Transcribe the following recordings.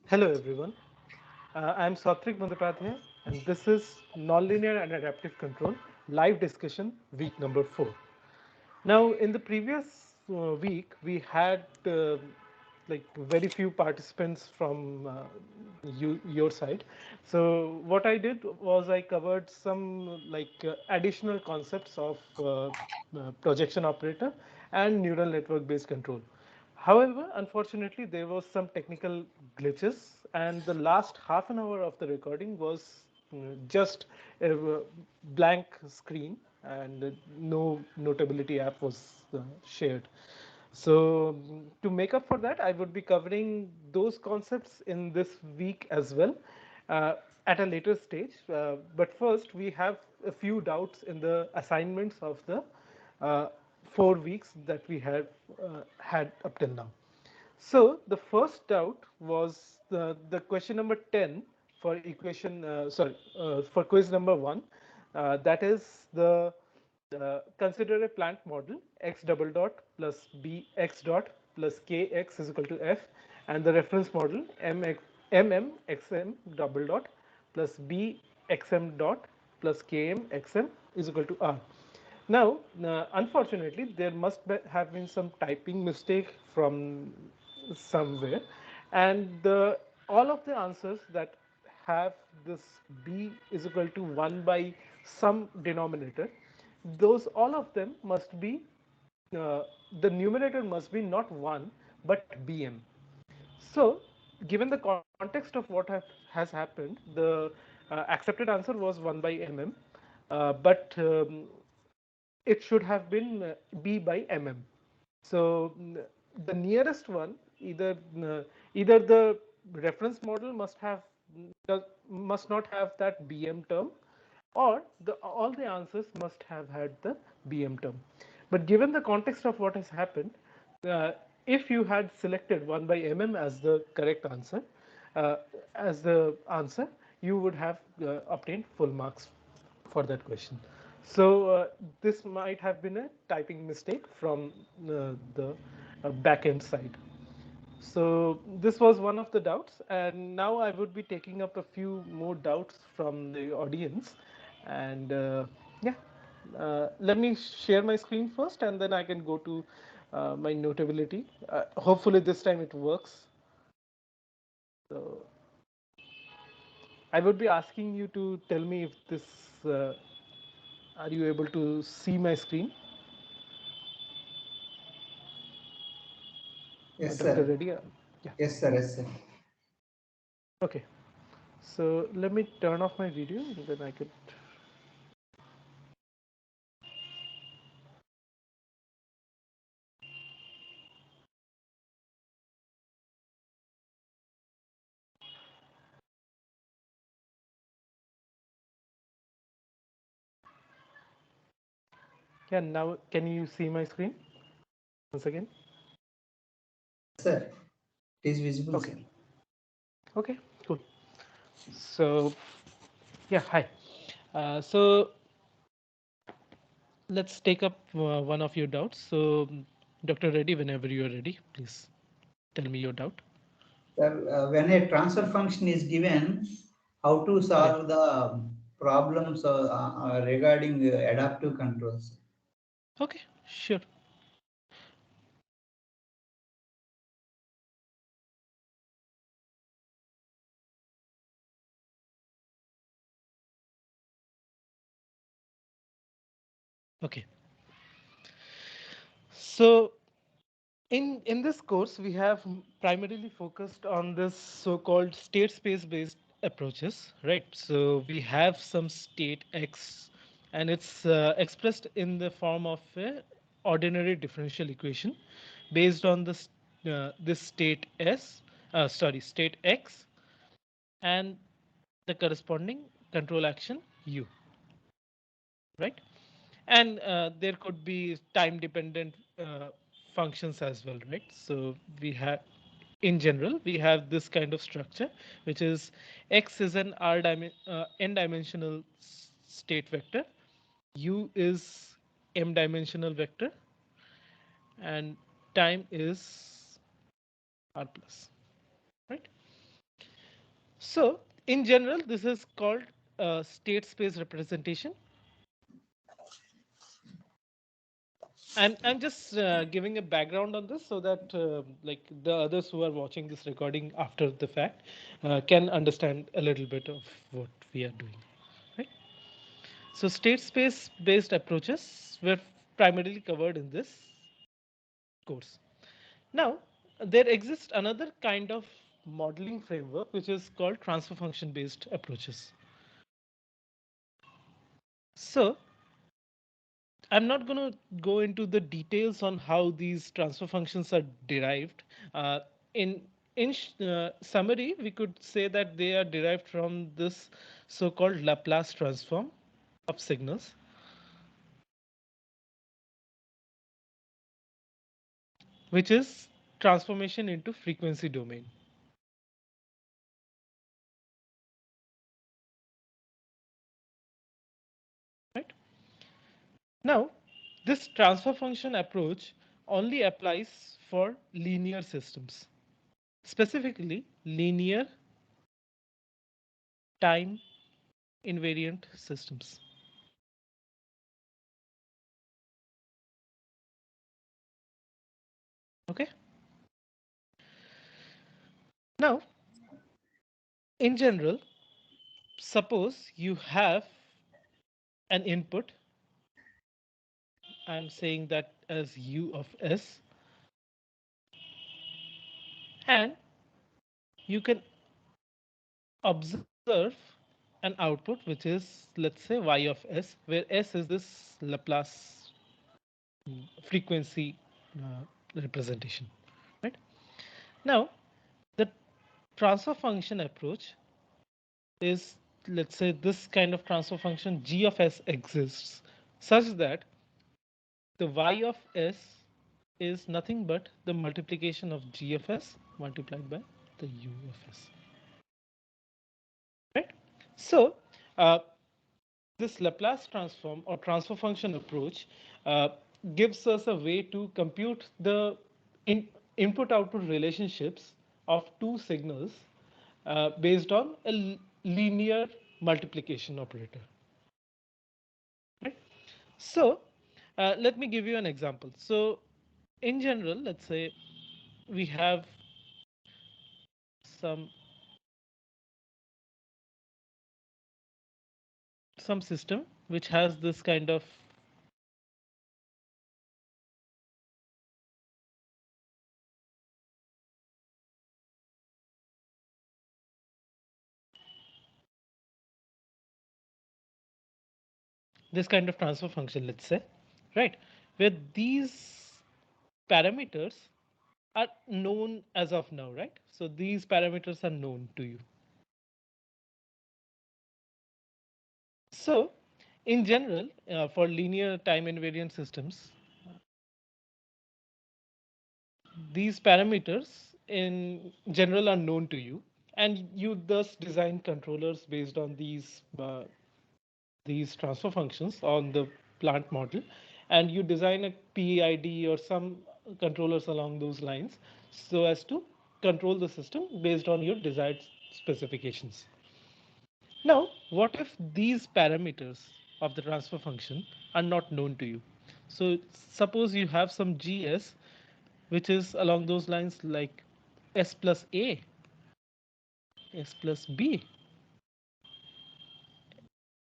Hello everyone, I'm Soutrik and this is Nonlinear and Adaptive Control live discussion week number 4. Now in the previous week we had like very few participants from your side. So what I did was I covered some additional concepts of projection operator and neural network based control. However, unfortunately, there was some technical glitches, and the last half an hour of the recording was just a blank screen, and no notability app was shared. So to make up for that, I would be covering those concepts in this week as well uh, at a later stage. But first, we have a few doubts in the assignments of the 4 weeks that we had had up till now. So the first doubt was the question number 10 for equation, for quiz number 1. That is the consider a plant model x double dot plus b x dot plus kx is equal to f, and the reference model mm xm double dot plus b xm dot plus km xm is equal to r. Now, unfortunately, there must have been some typing mistake from somewhere, and all of the answers that have this b is equal to 1 by some denominator, those all of them must be uh, the numerator must be not 1 but bm. So, given the context of what has happened, the accepted answer was 1 by mm, but it should have been b by mm. So the nearest one, either the reference model must not have that bm term, or all the answers must have had the bm term. But given the context of what has happened, uh, if you had selected 1 by mm as the correct answer, uh, you would have obtained full marks for that question. So this might have been a typing mistake from the backend side. So this was one of the doubts, and now I would be taking up a few more doubts from the audience. And yeah, let me share my screen first, and then I can go to my notability. Hopefully this time it works. So I would be asking you to tell me if this. Are you able to see my screen, Yes, Dr. sir. Reddy? Yeah. Yes, sir. Yes, sir. Okay. So let me turn off my video, and then I could. Yeah. Now, can you see my screen once again? Sir, it is visible, Okay. sir. Okay. Cool. So yeah. Hi. So let's take up one of your doubts. So, Dr. Reddy, whenever you are ready, please tell me your doubt. Sir, when a transfer function is given, how to Yeah. solve the problems regarding adaptive controls? Okay. Sure. Okay. So in this course, we have primarily focused on this so-called state space based approaches, right? So we have some state X, and it's expressed in the form of a ordinary differential equation based on this state state X, and the corresponding control action U, right? And there could be time dependent functions as well, right? So we have, in general, we have this kind of structure, which is x is an n dimensional state vector, u is m dimensional vector, and time is r plus, right? So in general, this is called state space representation. I'm just giving a background on this so that like the others who are watching this recording after the fact can understand a little bit of what we are doing. Right. So state space based approaches were primarily covered in this course. Now there exists another kind of modeling framework which is called transfer function based approaches. So I'm not going to go into the details on how these transfer functions are derived. Uh, in summary, we could say that they are derived from this so-called Laplace transform of signals, which is transformation into frequency domain. Right? Now, this transfer function approach only applies for linear systems, specifically linear time invariant systems. Okay. Now, in general, suppose you have an input. I'm saying that as u of s, and you can observe an output which is, let's say, y of s, where s is this Laplace frequency representation. Right? Now, the transfer function approach is, let's say, this kind of transfer function g of s exists such that the y of s is nothing but the multiplication of g of s multiplied by the u of s. Right? So uh, this Laplace transform or transfer function approach uh, gives us a way to compute the input output relationships of two signals based on a linear multiplication operator. Right? So let me give you an example. So in general, let's say we have some system which has this kind of transfer function, let's say, right, where these parameters are known as of now, right? So these parameters are known to you. So in general, for linear time invariant systems, these parameters in general are known to you, and you thus design controllers based on these transfer functions on the plant model, and you design a PID or some controllers along those lines so as to control the system based on your desired specifications. Now, what if these parameters of the transfer function are not known to you? So suppose you have some GS which is along those lines like S plus A, S plus B,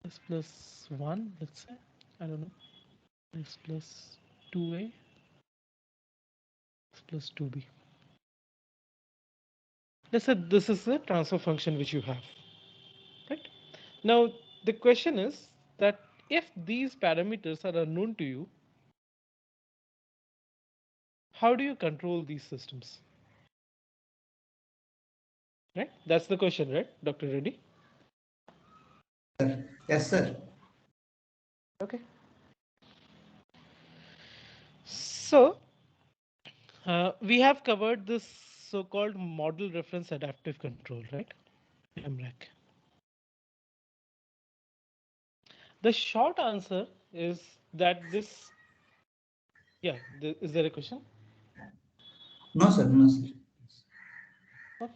S plus 1, let's say, I don't know, S plus 2A, S plus 2B. Let's say this is the transfer function which you have, right? Now, the question is that if these parameters are unknown to you, how do you control these systems? Right? That's the question, right, Dr. Reddy? Yes, sir. Okay. So we have covered this so-called model reference adaptive control, right? MRAC. The short answer is that this, yeah, is there a question? No, sir. No, sir. Oh,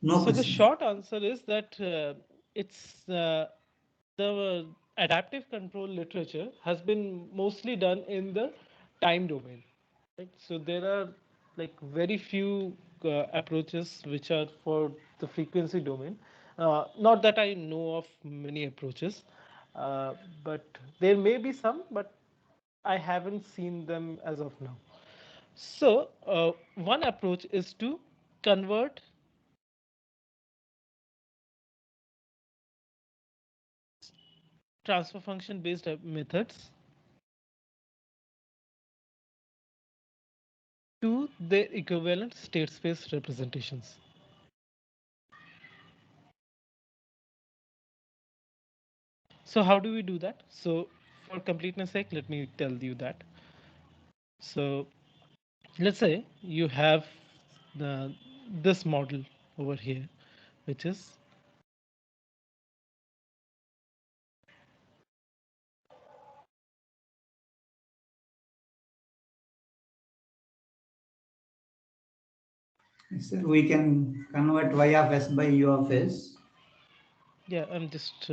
No So the question. short answer is that it's the adaptive control literature has been mostly done in the time domain. Right? So there are like very few approaches which are for the frequency domain. Not that I know of many approaches, uh, but there may be some, but I haven't seen them as of now. So one approach is to convert transfer function based methods to their equivalent state space representations. So how do we do that? So for completeness sake, let me tell you that. So let's say you have the this model over here, which is Sir, we can convert y of s by u of s. yeah, I'm just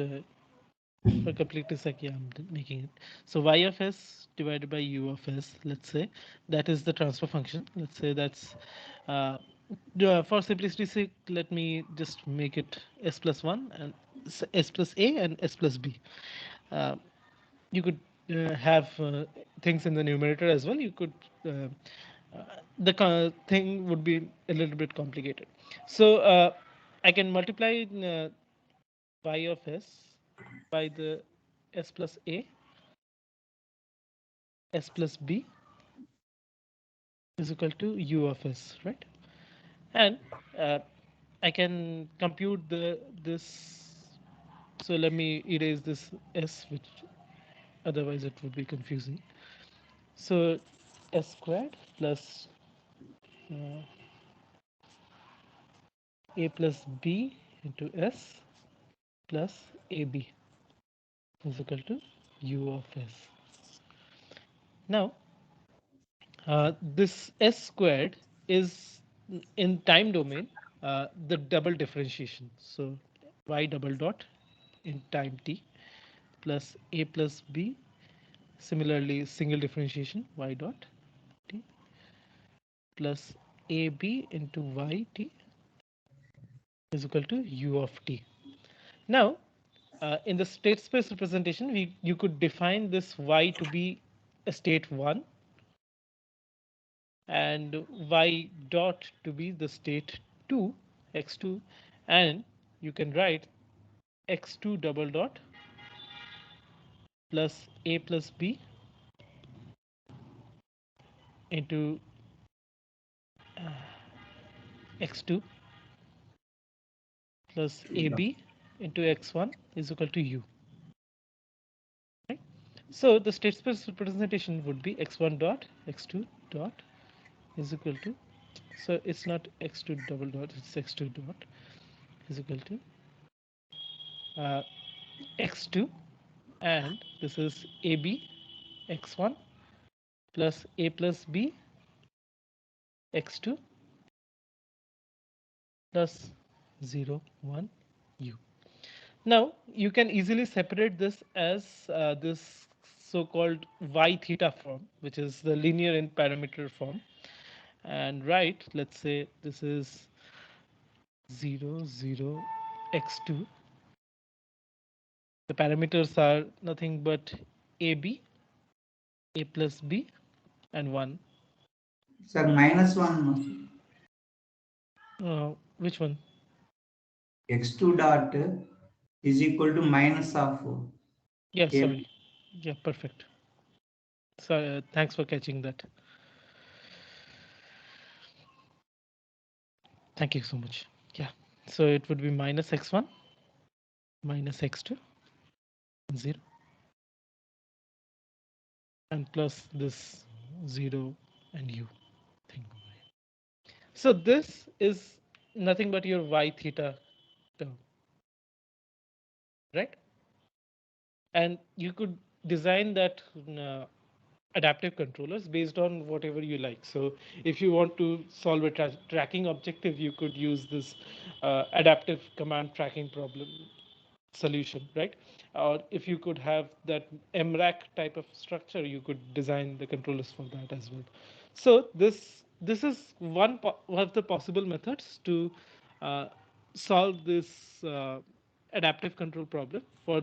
for completeness sake, yeah, I'm making it. So y of s divided by u of s, let's say that is the transfer function. Let's say that's for simplicity's sake, let me just make it s plus 1 and s plus a and s plus b. Uh, you could have things in the numerator as well. You could the thing would be a little bit complicated. So I can multiply y of s by the s plus a, s plus b is equal to u of s, right? And uh, I can compute the this. So let me erase this s, which otherwise it would be confusing. So s squared plus uh, a plus b into s plus ab is equal to u of s. Now, this s squared is in time domain the double differentiation. So y double dot in time t plus a plus b. Similarly, single differentiation y dot t plus ab into yt is equal to u of t. Now, in the state space representation, you could define this y to be a state 1 and y dot to be the state 2, x2, and you can write x2 double dot plus a plus b into x2 plus ab into x1 is equal to u. Right? So the state space representation would be x1 dot x2 dot is equal to, so it's not x2 double dot, it's x2 dot is equal to uh, x2, and this is ab x1 plus a plus b x2 plus 0 1 u. Now you can easily separate this as this so-called y theta form, which is the linear in parameter form, and right, let's say this is 0 0 x2. The parameters are nothing but ab, a plus b, and 1. Sir, minus 1. Which one? X2 dot is equal to minus of Yeah, a. sorry. Yeah, perfect. So thanks for catching that. Thank you so much. Yeah. So it would be minus x1 minus x2 0 and plus this 0 and u thing. So this is nothing but your y theta term, right? And you could design that adaptive controllers based on whatever you like. So if you want to solve a tracking objective, you could use this adaptive command tracking problem solution, right? Or if you could have that MRAC type of structure, you could design the controllers for that as well. So this is one of the possible methods to uh, solve this adaptive control problem for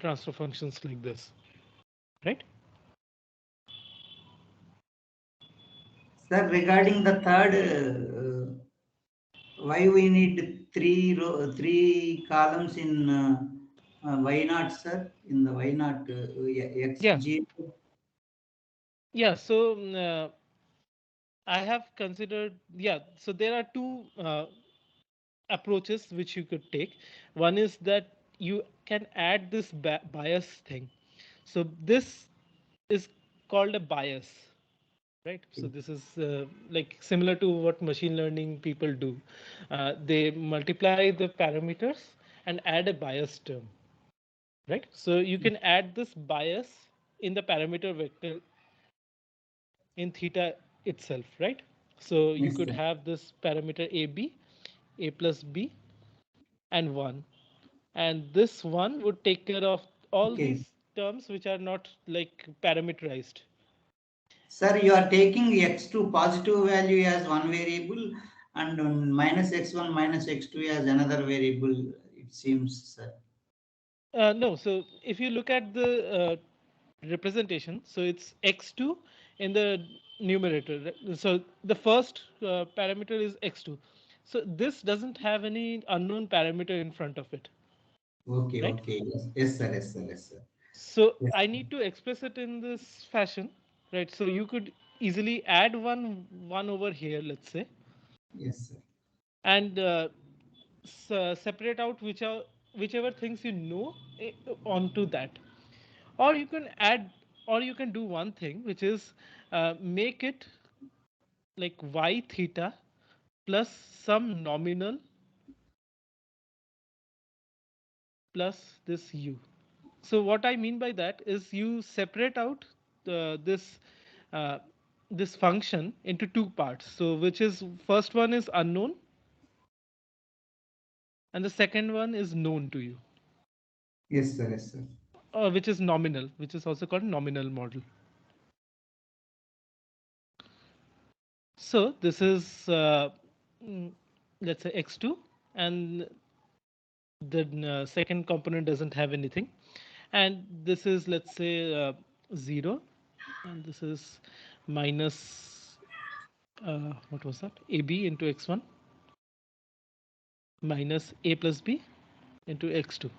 transfer functions like this, right? Sir, regarding the third, why we need three columns in Y naught, sir? In the Y naught Yeah, XG. yeah. So I have considered, yeah. So there are two approaches which you could take. One is that you can add this bias thing. So this is called a bias, right? So this is like similar to what machine learning people do. They multiply the parameters and add a bias term, right? So you can add this bias in the parameter vector in theta itself, right? So you Yes, could sir. have this parameter AB, A plus B, and 1. And this one would take care of all Okay. these terms which are not like parameterized. Sir, you are taking x2 positive value as one variable and minus x1 minus x2 as another variable, it seems, sir. No, so if you look at the representation, so it's x2 in the numerator. Right? So the first parameter is x2. So this doesn't have any unknown parameter in front of it, Okay, right? okay. Yes, yes, sir, yes, sir, yes, sir. So Yes, I need to express it in this fashion, right? So you could easily add one over here, let's say, yes, sir. and separate out whichever things you know onto that, or you can add, or you can do one thing which is make it like y theta plus some nominal plus this u. So what I mean by that is you separate out uh, this function into two parts, so which is first one is unknown and the second one is known to you, Yes, sir, yes, sir. which is nominal, which is also called nominal model. So this is mm, let's say x2, and the second component doesn't have anything, and this is let's say 0, and this is minus what was that, ab into x1 minus a plus b into x2,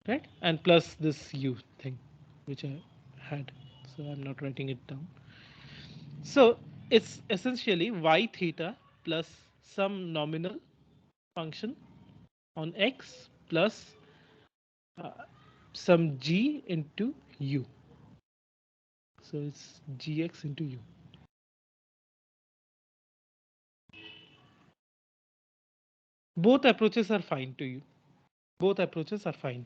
right? And plus this u thing which I had, so I'm not writing it down. So it's essentially y theta plus some nominal function on x plus uh, some g into u. So it's gx into u. Both approaches are fine to you. Both approaches are fine.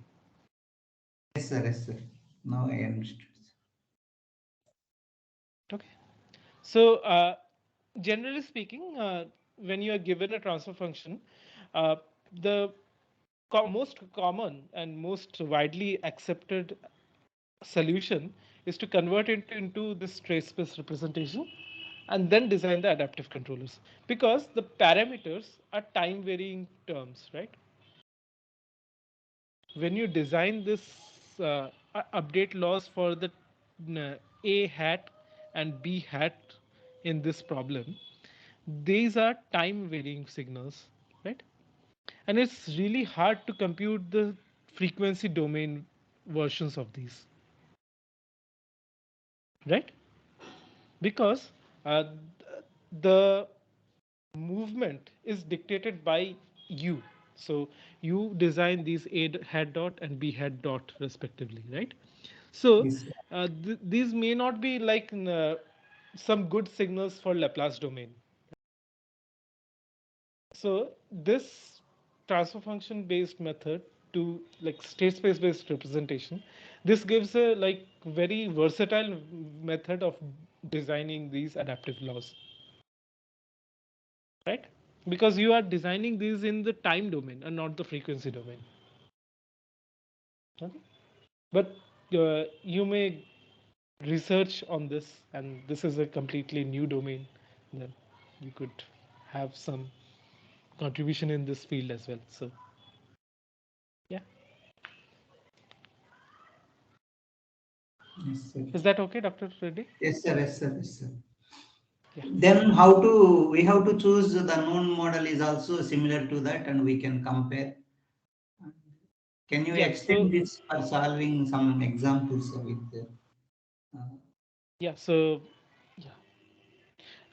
Yes, sir, yes, sir. Now I understood. Okay. So generally speaking, when you are given a transfer function, uh, the most common and most widely accepted solution is to convert it into this trace space representation and then design the adaptive controllers, because the parameters are time varying terms, right? When you design this update laws for the a hat and b hat in this problem, these are time varying signals, right? And it's really hard to compute the frequency domain versions of these, right? Because the movement is dictated by you. So you design these a hat dot and b hat dot respectively, right? So Yes, sir. these may not be like some good signals for Laplace domain. So this transfer function based method to like state space based representation, This gives a like very versatile method of designing these adaptive laws, right? Because you are designing these in the time domain and not the frequency domain. Okay? But you may research on this, and this is a completely new domain, then you could have some contribution in this field as well. So, yeah. Yes, sir. Is that okay, Dr. Reddy? Yes, sir. Yes, sir. Yes, sir. Yeah. Then how to we have to choose the known model is also similar to that, and we can compare. Can you Yeah. extend So, this for solving some examples with the, yeah. So, yeah.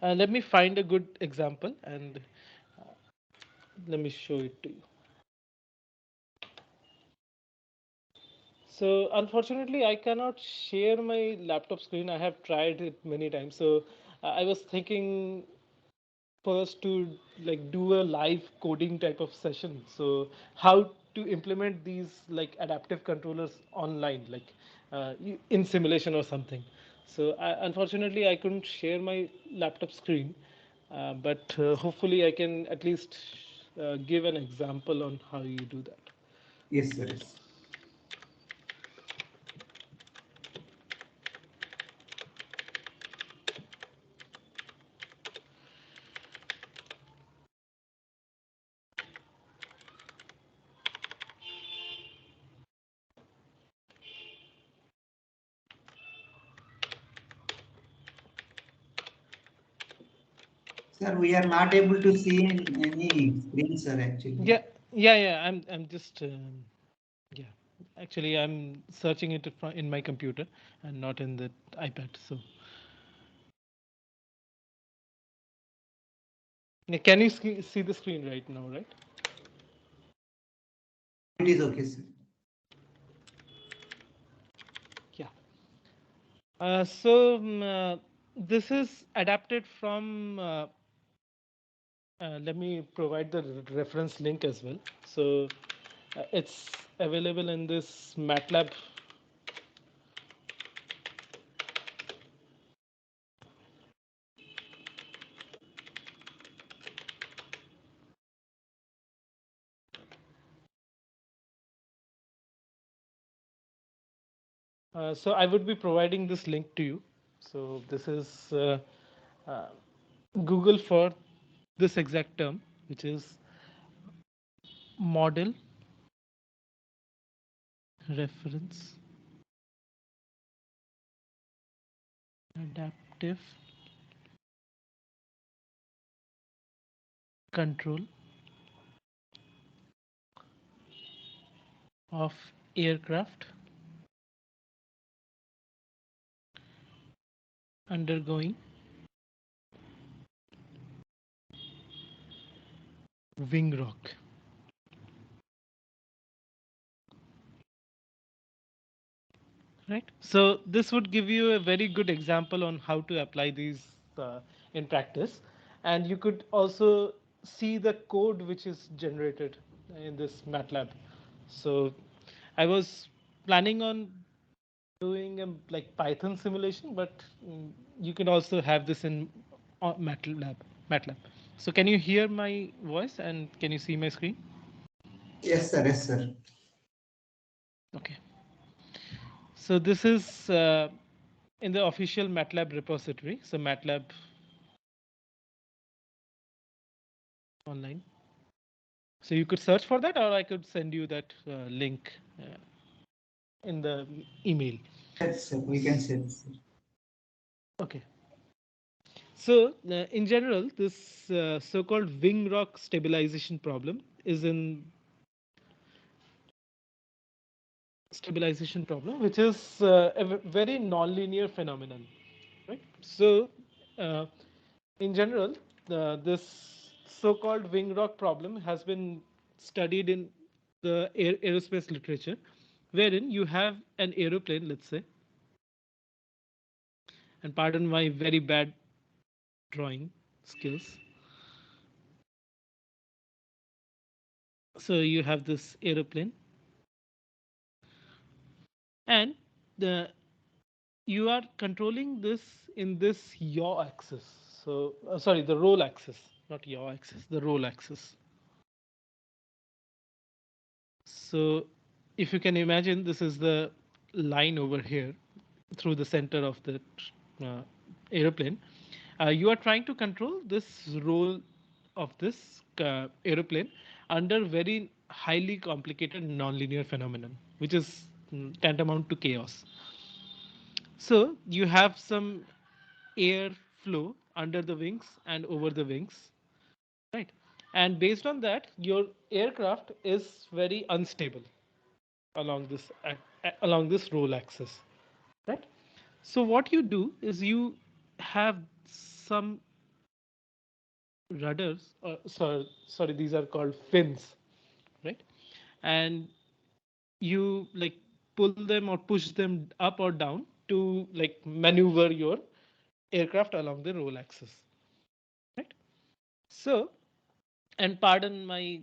Let me find a good example and let me show it to you. So unfortunately, I cannot share my laptop screen. I have tried it many times. So I was thinking first to like do a live coding type of session. So how to implement these like adaptive controllers online, like in simulation or something. So unfortunately, I couldn't share my laptop screen, but hopefully I can at least give an example on how you do that. yes, sir. Yes. Sir, we are not able to see any screen, sir, actually. Yeah, yeah. I'm just yeah. Actually, I'm searching it in my computer and not in the iPad. So, yeah, can you see the screen right now, right? It is okay, sir. Yeah. So this is adapted from. Let me provide the reference link as well. So it's available in this MATLAB. So I would be providing this link to you. So this is uh, Google for this exact term, which is model reference adaptive control of aircraft undergoing wing rock. Right. So this would give you a very good example on how to apply these in practice, and you could also see the code which is generated in this MATLAB. So I was planning on doing a like Python simulation, but you can also have this in MATLAB. MATLAB. So can you hear my voice and can you see my screen? Yes, sir. Yes, sir. Okay. So this is in the official MATLAB repository. So MATLAB online. So you could search for that, or I could send you that link in the email. Yes, sir. We can say this, sir. Okay. So in general, this so-called wing rock stabilization problem is in stabilization problem, which is a very nonlinear phenomenon, right? So uh, in general, this so-called wing rock problem has been studied in the aerospace literature, wherein you have an aeroplane, let's say, and pardon my very bad drawing skills. So you have this aeroplane, and the you are controlling this in this yaw axis. So sorry, the roll axis, not yaw axis, the roll axis. So if you can imagine, this is the line over here through the center of the uh, aeroplane. You are trying to control this roll of this aeroplane under very highly complicated nonlinear phenomenon, which is tantamount to chaos. So you have some air flow under the wings and over the wings, right? And based on that, your aircraft is very unstable along this roll axis, right? So what you do is you have some rudders, sorry, these are called fins, right? And you like pull them or push them up or down to like maneuver your aircraft along the roll axis, right? So, and pardon my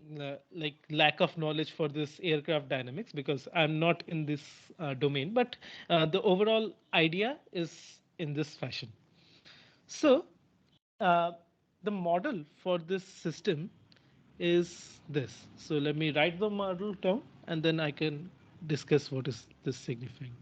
like lack of knowledge for this aircraft dynamics because I'm not in this domain, but the overall idea is in this fashion. So, uh, the model for this system is this. So let me write the model down and then I can discuss what is this signifying.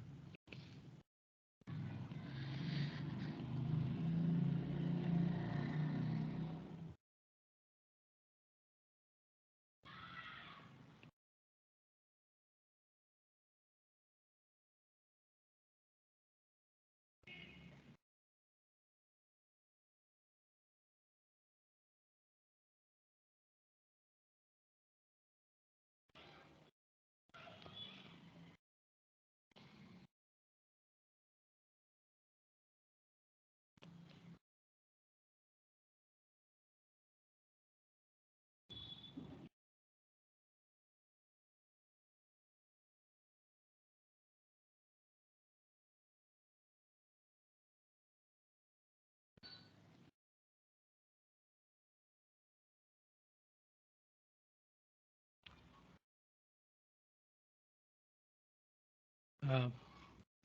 Uh,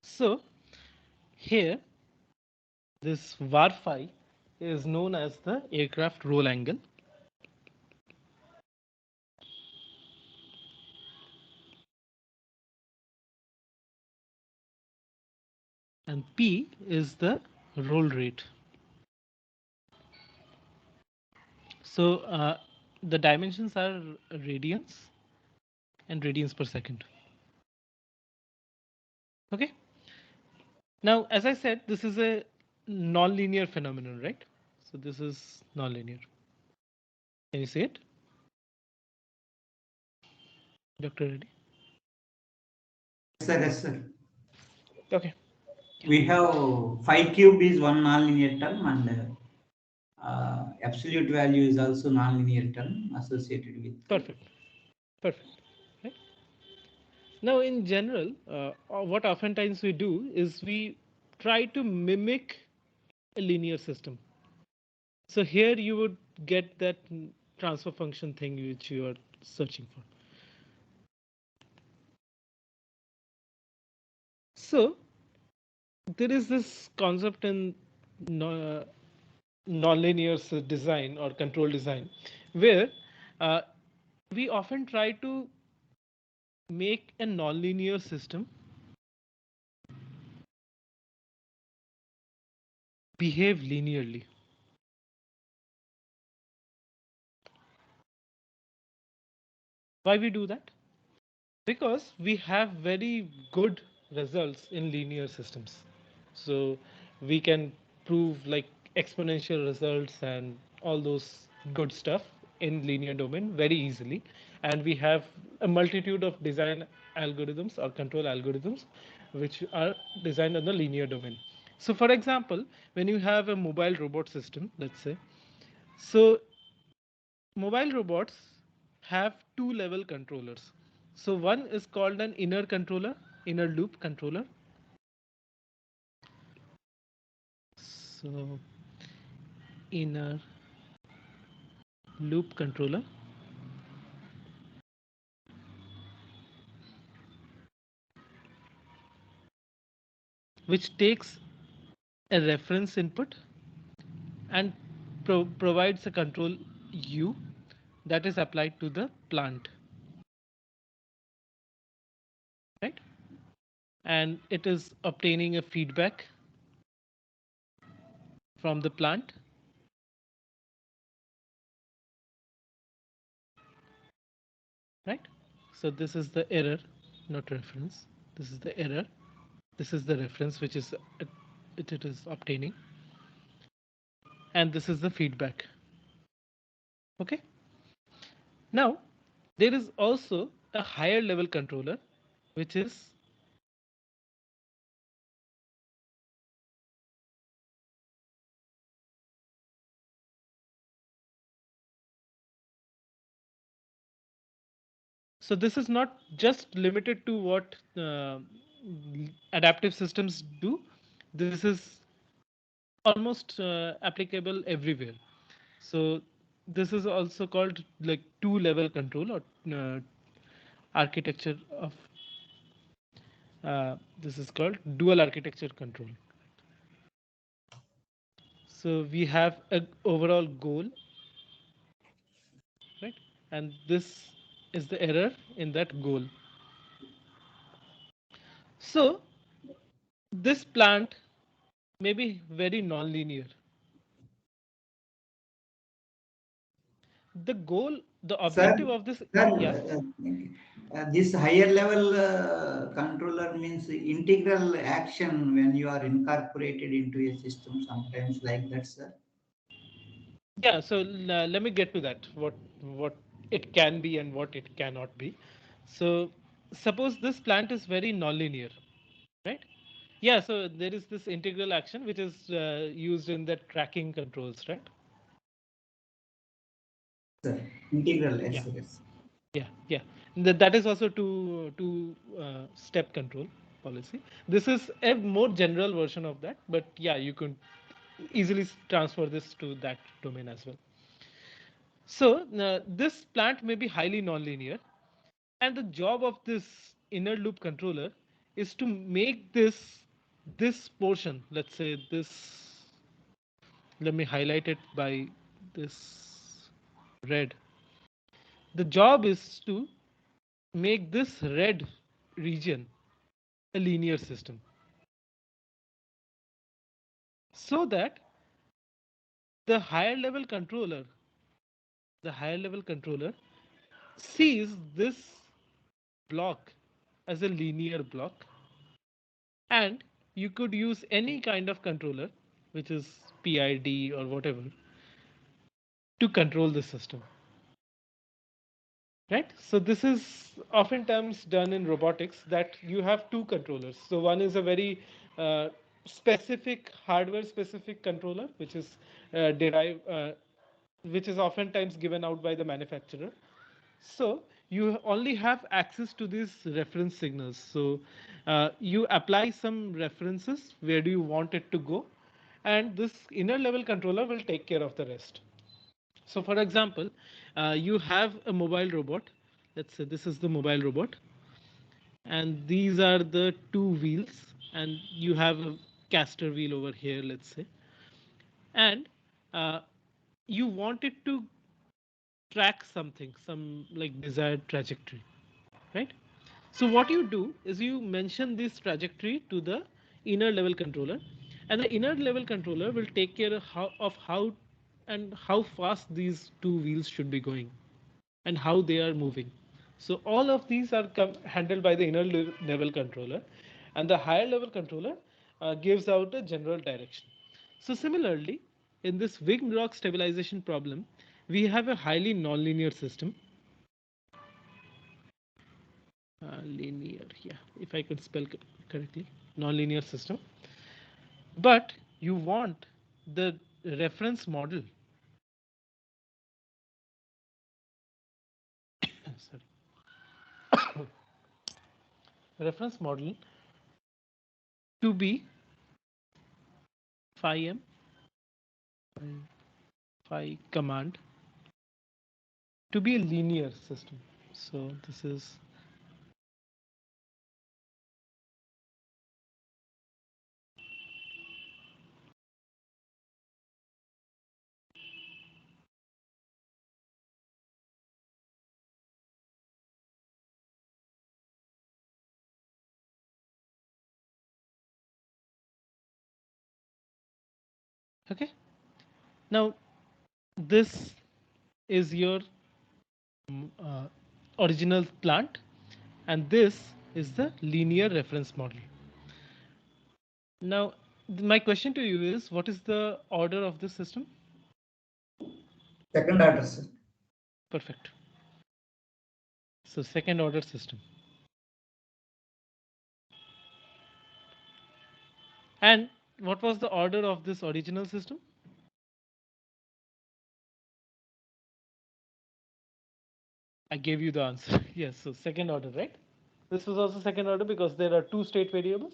so here, this var phi is known as the aircraft roll angle. And P is the roll rate. So the dimensions are radians and radians per second. Okay. Now, as I said, this is a nonlinear phenomenon, right? So this is nonlinear. Can you see it, Dr. Reddy? Yes, sir. Yes, sir. Okay. We have phi cube is one nonlinear term, and absolute value is also nonlinear term associated with. Perfect. Perfect. Right. Now, in general, what oftentimes we do is we try to mimic a linear system. So here you would get that transfer function thing which you are searching for. So there is this concept in no, nonlinear design or control design where uh, we often try to make a nonlinear system behave linearly. Why we do that? Because we have very good results in linear systems. So we can prove like exponential results and all those good stuff in linear domain very easily. And we have a multitude of design algorithms or control algorithms which are designed on the linear domain. So for example, when you have a mobile robot system, let's say, so mobile robots have two level controllers. So one is called an inner controller, inner loop controller. So inner loop controller. which takes a reference input and provides a control U that is applied to the plant, right? And it is obtaining a feedback from the plant, right? So this is the error, not reference. This is the error. This is the reference which is it is obtaining, and this is the feedback. Okay. Now there is also a higher level controller, which is so this is not just limited to what adaptive systems do. This is almost applicable everywhere. So this is also called like two-level control or architecture of this is called dual architecture control. So we have an overall goal, right? And this is the error in that goal. So this plant may be very non-linear. The goal, the Sir, objective of this, sir, yeah. this higher level controller means integral action when you are incorporated into a system, sometimes like that, sir. Yeah, so let me get to that. What it can be and what it cannot be. So suppose this plant is very nonlinear, right? Yeah, so there is this integral action which is used in the tracking controls, right? Sir, integral, Yeah, yes, yes. yeah. That is also two step control policy. This is a more general version of that, but yeah, you can easily transfer this to that domain as well. So this plant may be highly nonlinear, and the job of this inner loop controller is to make this portion, let's say this, let me highlight it by this red. The job is to make this red region a linear system so that the higher level controller, the higher level controller sees this block as a linear block, and you could use any kind of controller, which is PID or whatever, to control the system. Right? So this is oftentimes done in robotics that you have two controllers. So one is a very specific hardware specific controller, which is which is oftentimes given out by the manufacturer. So you only have access to these reference signals. So you apply some references. Where do you want it to go? And this inner level controller will take care of the rest. So for example, you have a mobile robot. Let's say this is the mobile robot. And these are the two wheels. And you have a caster wheel over here, let's say. And uh, you want it to track something, some like desired trajectory, right? So what you do is you mention this trajectory to the inner level controller, and the inner level controller will take care of how and how fast these two wheels should be going and how they are moving. So all of these are handled by the inner level controller, and the higher level controller gives out a general direction. So similarly, in this wing rock stabilization problem, we have a highly nonlinear system. Linear, yeah, if I could spell correctly, nonlinear system. But you want the reference model, sorry, reference model to be phi m, phi command to be a linear system. So this is Okay. Now this is your original plant, and this is the linear reference model. Now, my question to you is, what is the order of this system? Second order, sir. Perfect. So second order system. And what was the order of this original system? I gave you the answer. Yes, so second order, right? This was also second order because there are two state variables.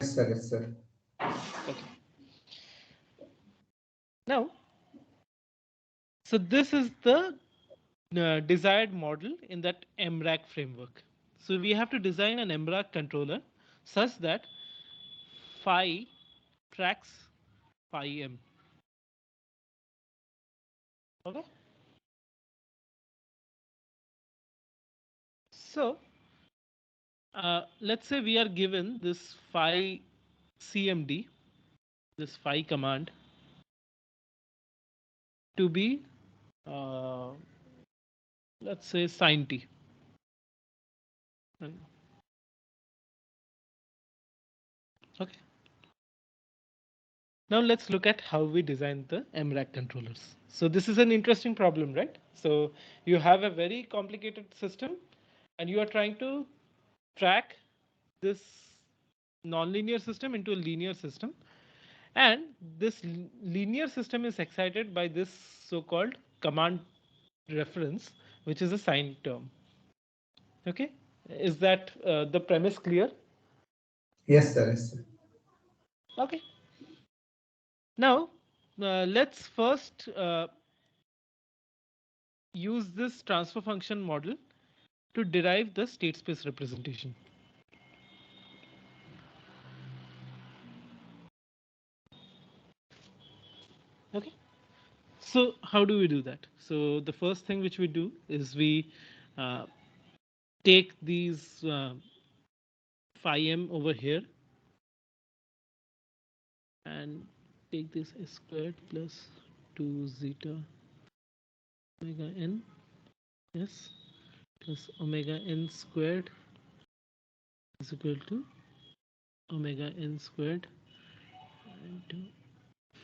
Yes, sir. Yes, sir. Okay. Now, so this is the desired model in that MRAC framework. So we have to design an MRAC controller such that phi tracks phi m. Okay. So let's say we are given this phi cmd, this phi command, to be uh, let's say sin t. Okay. Now let's look at how we design the MRAC controllers. So this is an interesting problem, right? So you have a very complicated system and you are trying to track this nonlinear system into a linear system. And this linear system is excited by this so-called command reference, which is a sine term. Okay, is that the premise clear? Yes, sir. Yes, sir. Okay. Now let's first use this transfer function model to derive the state space representation. Okay. So how do we do that? So the first thing which we do is we uh, take these phi m over here and take this s squared plus 2 zeta omega n s plus omega n squared is equal to omega n squared into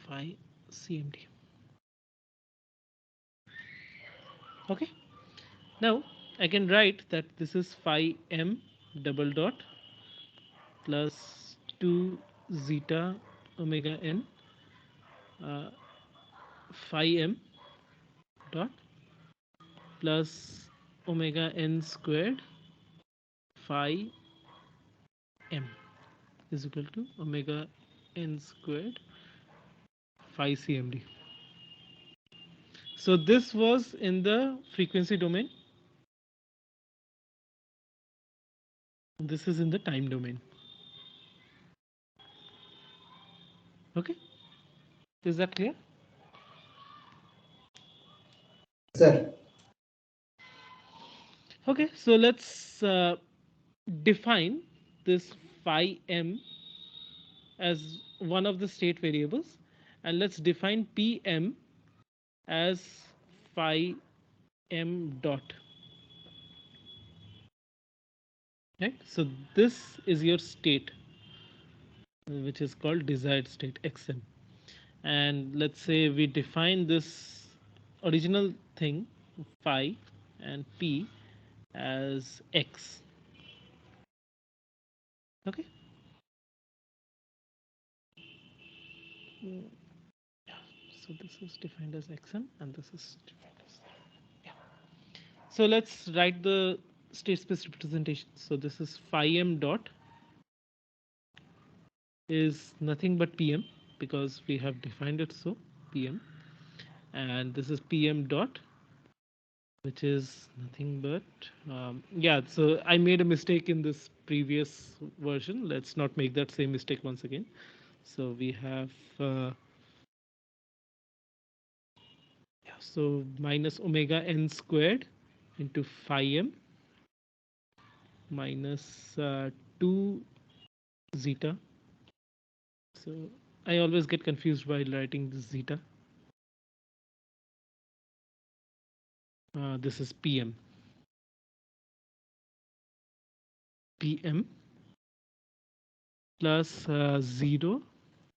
phi cmd. Okay. Now I can write that this is phi m double dot plus 2 zeta omega n uh, phi m dot plus omega n squared phi m is equal to omega n squared phi cmd. So this was in the frequency domain. This is in the time domain. Okay, is that clear? Sir. Okay, so let's define this phi m as one of the state variables, and let's define pm as phi m dot. Right, so this is your state, which is called desired state xm, and let's say we define this original thing phi and p as x. Okay. Yeah. So this is defined as xm and this is defined as, yeah. So let's write the state space representation. So this is phi m dot is nothing but pm because we have defined it so pm, and this is pm dot, which is nothing but yeah, so I made a mistake in this previous version. Let's not make that same mistake once again. So we have yeah, so minus omega n squared into phi m minus 2 zeta. So I always get confused while writing this zeta. This is PM. PM plus 0,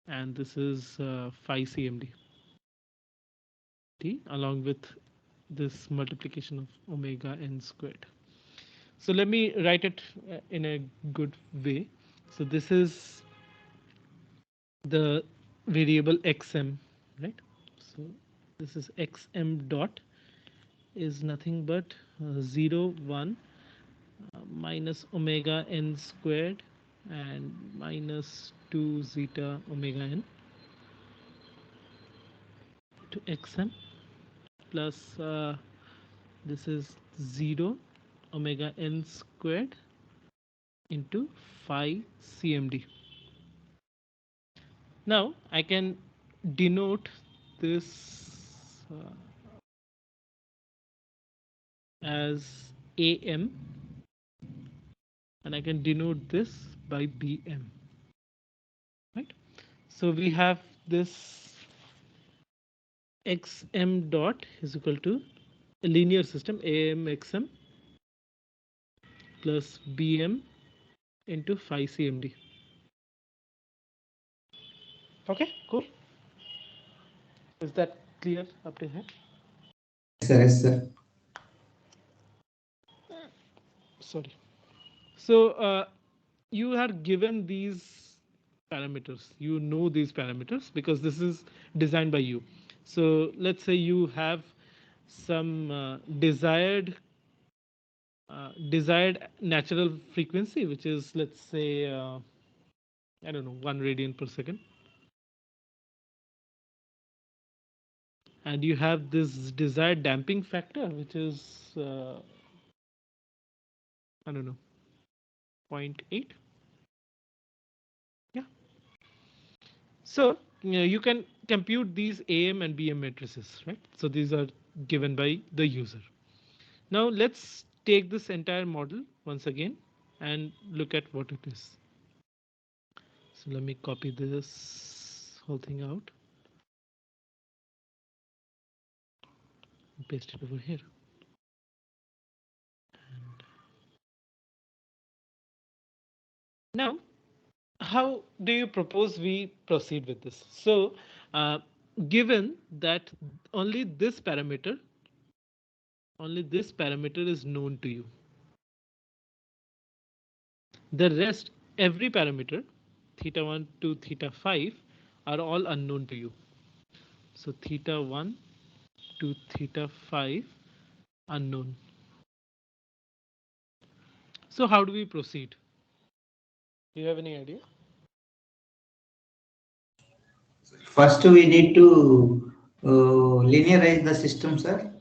and this is phi CMD along with this multiplication of omega n squared. So let me write it in a good way. So this is the variable xm, right? So this is xm dot is nothing but 0 1 minus omega n squared and minus 2 zeta omega n to xm plus this is 0 omega n squared into phi cmd. Now I can denote this as AM, and I can denote this by BM, right? So we have this XM dot is equal to a linear system AM XM plus BM into phi CMD. Okay, cool. Is that clear up to here? Yes, sir. Sorry. So you are given these parameters. You know these parameters because this is designed by you. So let's say you have some desired natural frequency, which is, let's say, I don't know, 1 radian per second. And you have this desired damping factor, which is, I don't know, 0.8. Yeah. So you can compute these AM and BM matrices, right? So these are given by the user. Now let's take this entire model once again and look at what it is. So let me copy this whole thing out and paste it over here. And now, how do you propose we proceed with this? So given that only this parameter is known to you. The rest, every parameter, theta 1 to theta 5, are all unknown to you. So theta 1 to theta 5 unknown. So how do we proceed? Do you have any idea? First, we need to linearize the system, sir.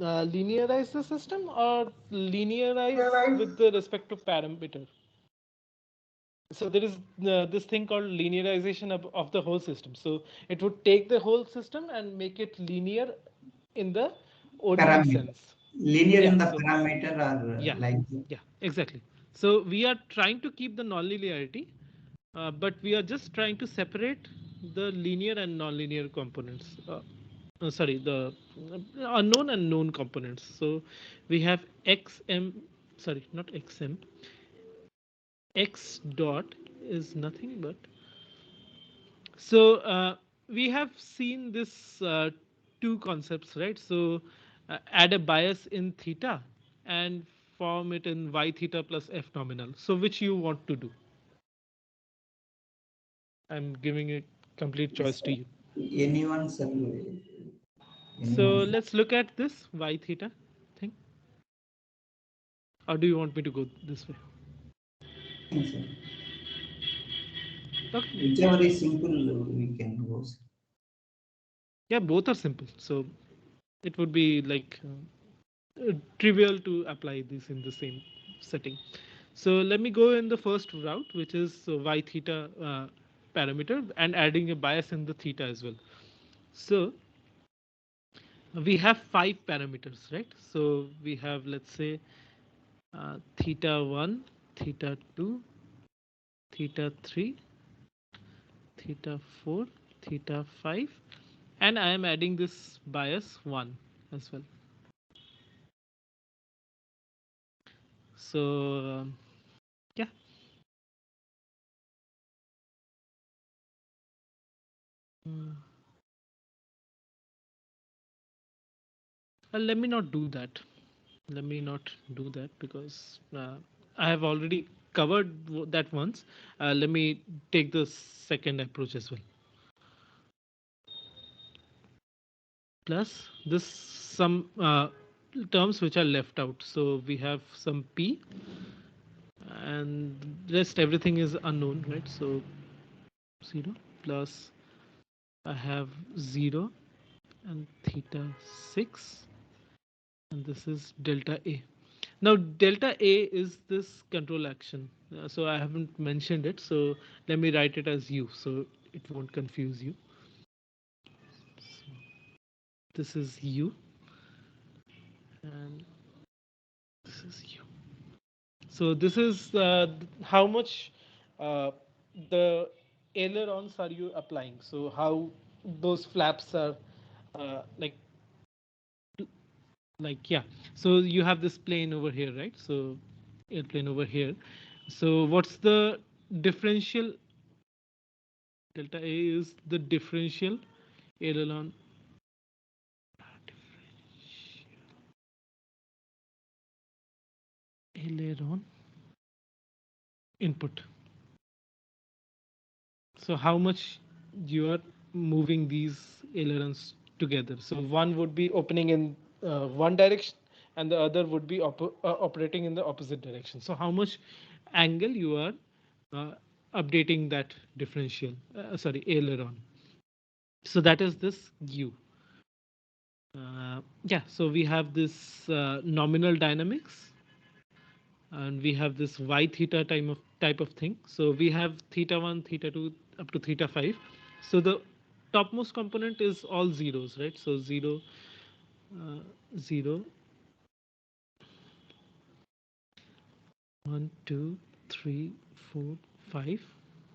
Linearize the system or linearize with the respect to parameter? So there is this thing called linearization of the whole system. So it would take the whole system and make it linear in the ordinate Parameter. sense. Linear Yeah. in the So parameter or yeah, like yeah, exactly. So we are trying to keep the nonlinearity, but we are just trying to separate the linear and nonlinear components. Sorry, the unknown and known components. So we have xm, sorry, not xm, x dot is nothing but. So we have seen this two concepts, right? So add a bias in theta and form it in y theta plus f nominal. So which you want to do? I'm giving a complete choice to you. anyone, sir. So Anyone. let's look at this y theta thing. Or do you want me to go this way? Anything, sir. Okay. Whichever is simple, we can go, sir. Yeah, both are simple. So it would be like trivial to apply this in the same setting. So let me go in the first route, which is y theta parameter and adding a bias in the theta as well. So we have 5 parameters, right? So we have, let's say, theta 1, theta 2, theta 3, theta 4, theta 5, and I am adding this bias 1 as well. So yeah. Let me not do that. Let me not do that because I have already covered that once. Let me take the second approach as well. Plus this some terms which are left out. So we have some p and rest everything is unknown, right? So 0 plus I have 0 and theta 6 and this is delta A. Now delta A is this control action. So I haven't mentioned it. So let me write it as U so it won't confuse you. So this is U and this is U. So this is how much the ailerons are you applying. So how those flaps are like yeah. So you have this plane over here, right? So airplane over here. So what's the differential? Delta A is the differential aileron. Aileron input. So how much you are moving these ailerons together. So one would be opening in one direction and the other would be operating in the opposite direction. So how much angle you are uh, updating that differential, sorry, aileron. So that is this U. Yeah, so we have this nominal dynamics and we have this y theta type of thing. So we have theta 1, theta 2 up to theta 5. So the topmost component is all zeros, right? So 0, 0, 1, 2, 3, 4, 5.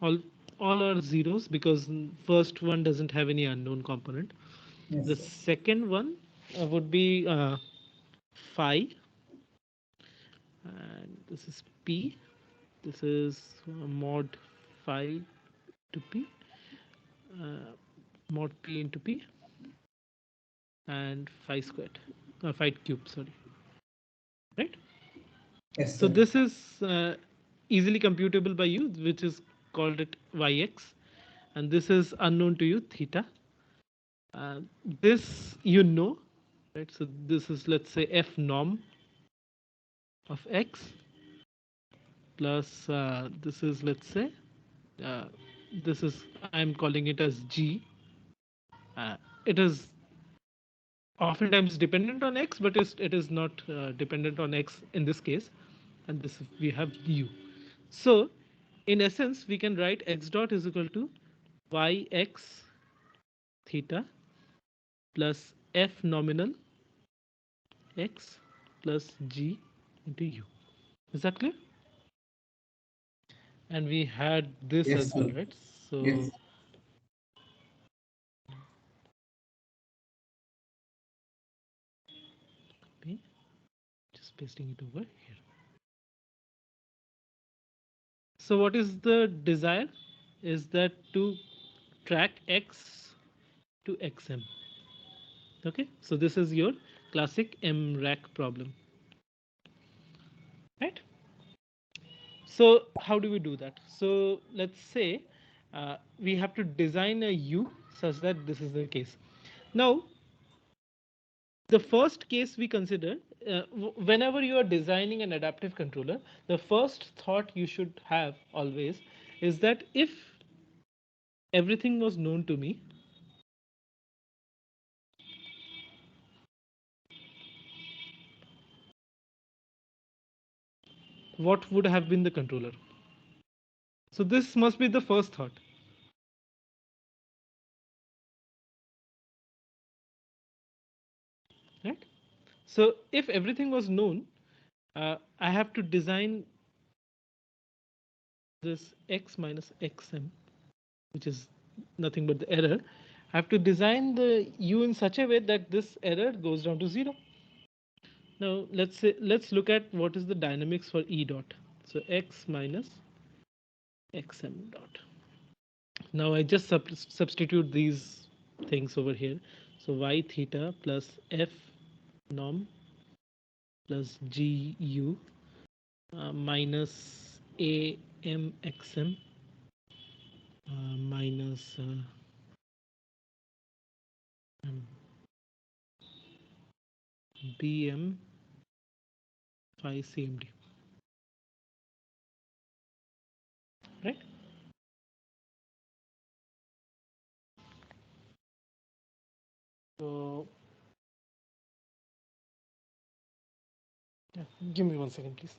All all are zeros because first one doesn't have any unknown component. The Yes, sir. second one would be phi, and this is p. This is mod phi to p, uh, mod p into p, and phi squared, phi cube, sorry, right? Yes, So sir. this is easily computable by you, which is called it yx, and this is unknown to you, theta. Uh, this you know, right? So this is, let's say, f norm of x plus this is, let's say, uh, this is, I'm calling it as g. It is oftentimes dependent on x, but it is not dependent on x in this case. And this we have u. So in essence, we can write x dot is equal to yx theta plus f nominal x plus g into u. Is that clear? And we had this Yes, as well, sir. right? Yes. So just pasting it over here. So what is the desire? Is that to track x to xm. Okay, so this is your classic MRAC problem, right? So how do we do that? So let's say we have to design a U such that this is the case. Now, the first case we consider, whenever you are designing an adaptive controller, the first thought you should have always is that if everything was known to me, what would have been the controller? So this must be the first thought, right? So if everything was known, I have to design this x minus xm, which is nothing but the error, I have to design the u in such a way that this error goes down to 0. Now let's look at what is the dynamics for E dot. So x minus xm dot. Now I just substitute these things over here. So y theta plus f norm plus gu minus amxm minus bm phi cmd, right? So yeah, give me 1 second, please.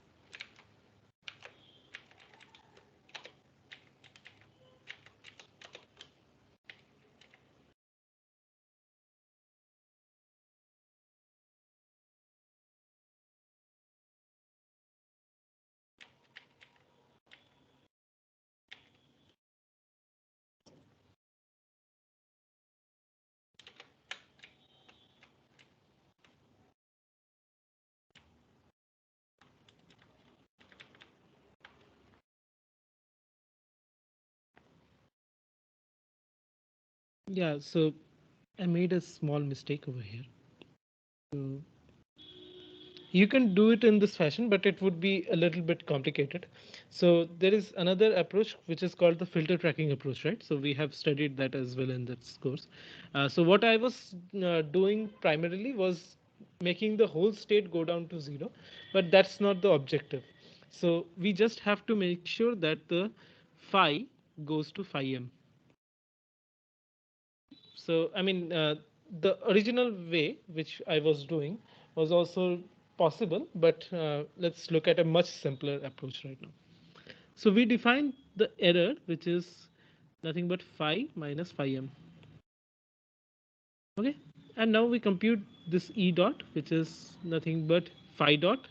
Yeah, so I made a small mistake over here. So you can do it in this fashion, but it would be a little bit complicated. So there is another approach which is called the filter tracking approach, right? So we have studied that as well in this course. So what I was doing primarily was making the whole state go down to 0, but that's not the objective. So we just have to make sure that the phi goes to phi m. So, I mean, the original way which I was doing was also possible, but let's look at a much simpler approach right now. So we define the error, which is nothing but phi minus phi m. Okay, and now we compute this E dot, which is nothing but phi dot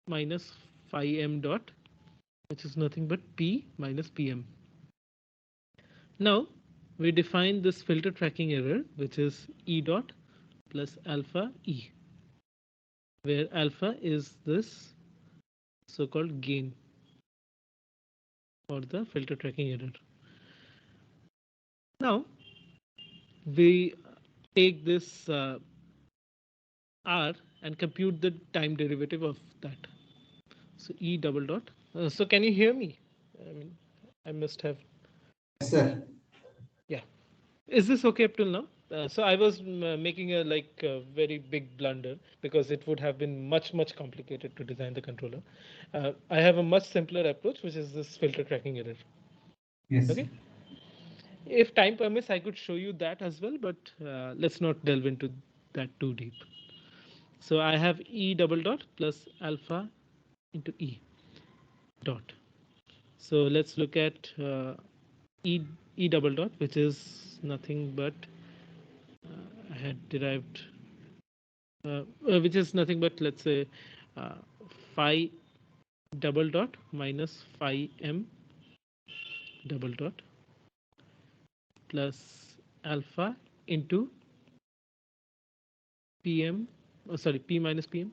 minus phi m dot, which is nothing but P minus PM. Now we define this filter tracking error, which is E dot plus alpha E, where alpha is this so-called gain for the filter tracking error. Now we take this R and compute the time derivative of that. So E double dot. So can you hear me? I mean, I must have. Yes, sir. Yeah. Is this okay up till now? So I was making a very big blunder because it would have been much complicated to design the controller. I have a much simpler approach, which is this filter tracking error. Yes. Okay. If time permits, I could show you that as well, but let's not delve into that too deep. So I have E double dot plus alpha into E dot. So let's look at E double dot, which is nothing but I had derived, which is nothing but let's say uh, phi double dot minus phi m double dot plus alpha into PM, sorry, P minus PM.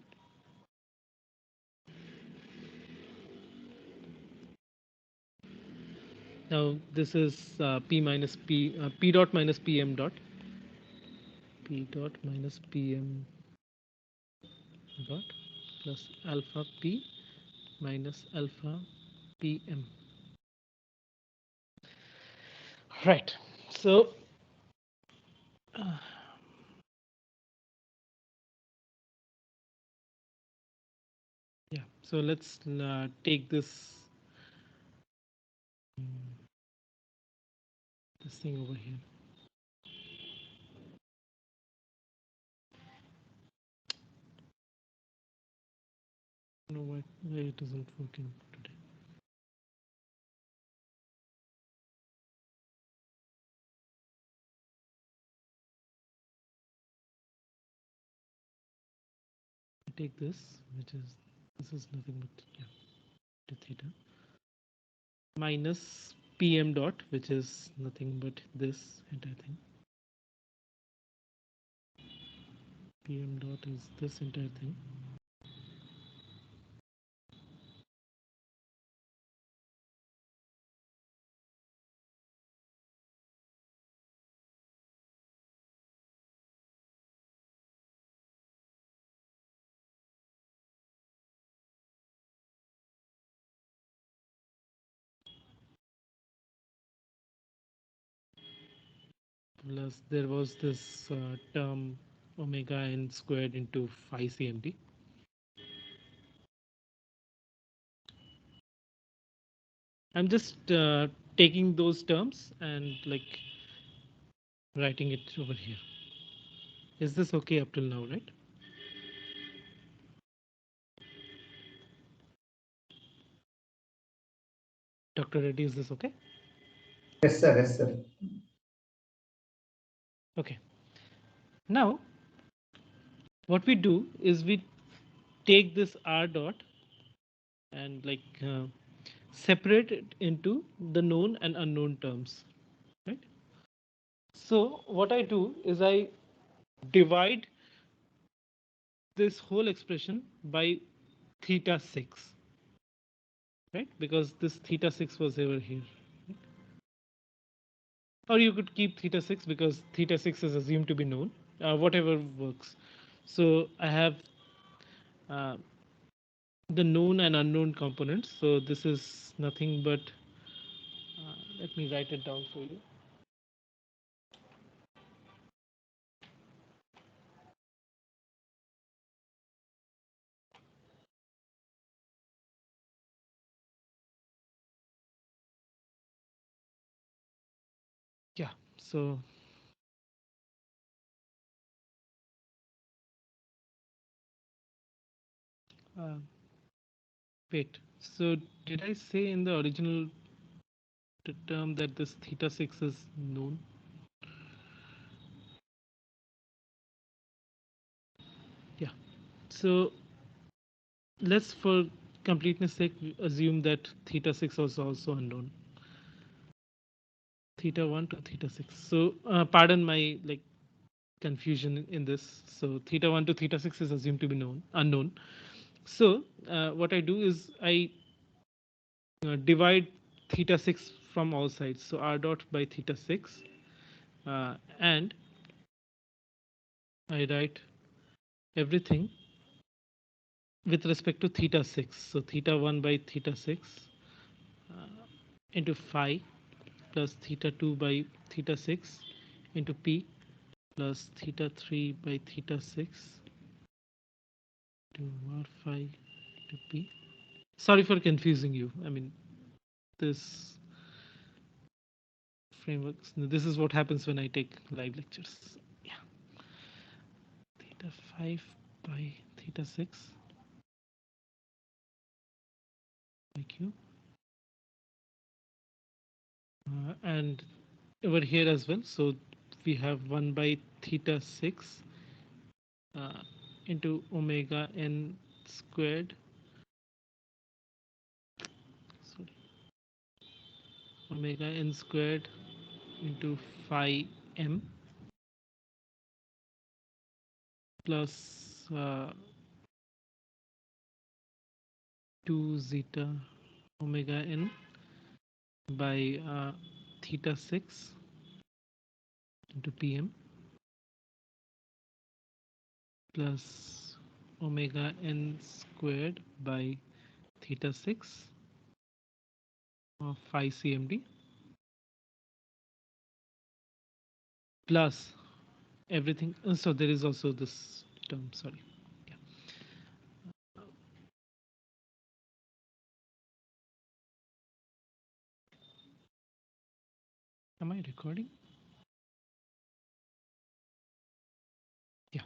Now this is P minus P dot minus PM dot, P dot minus PM dot plus alpha P minus alpha PM. Right. So yeah. So let's take this thing over here. No, why it isn't working today. I take this, which is nothing but yeah, to theta minus. PM dot, which is nothing but this entire thing. PM dot is this entire thing. Plus there was this term omega n squared into phi cmd. I'm just taking those terms and like writing it over here. Is this okay up till now, right? Dr. Reddy, is this okay? Yes, sir. Yes, sir. Okay. Now, what we do is we take this r dot and like separate it into the known and unknown terms, right? So what I do is I divide this whole expression by theta 6, right? Because this theta 6 was over here. Or you could keep theta 6 because theta 6 is assumed to be known, whatever works. So I have uh, the known and unknown components. So this is nothing but, let me write it down for you. Yeah, so uh, wait, so did I say in the original term that this theta 6 is known? Yeah, so let's for completeness sake assume that theta 6 was also unknown. Theta 1 to theta 6. So pardon my like confusion in this. So theta 1 to theta 6 is assumed to be unknown. So what I do is I divide theta 6 from all sides. So r dot by theta 6 and I write everything with respect to theta 6. So theta 1 by theta 6 into phi plus theta 2 by theta 6 into p plus theta 3 by theta 6 to r phi to p. Sorry for confusing you. I mean, this frameworks. This is what happens when I take live lectures. Yeah, theta 5 by theta 6 by q. And over here as well. So we have 1 by theta 6 uh, into omega n squared. Sorry, omega n squared into phi m plus 2 zeta omega n by theta 6 into pm plus omega n squared by theta 6 of phi cmd plus everything. So there is also this term, sorry. Yeah. Am I recording? Yeah.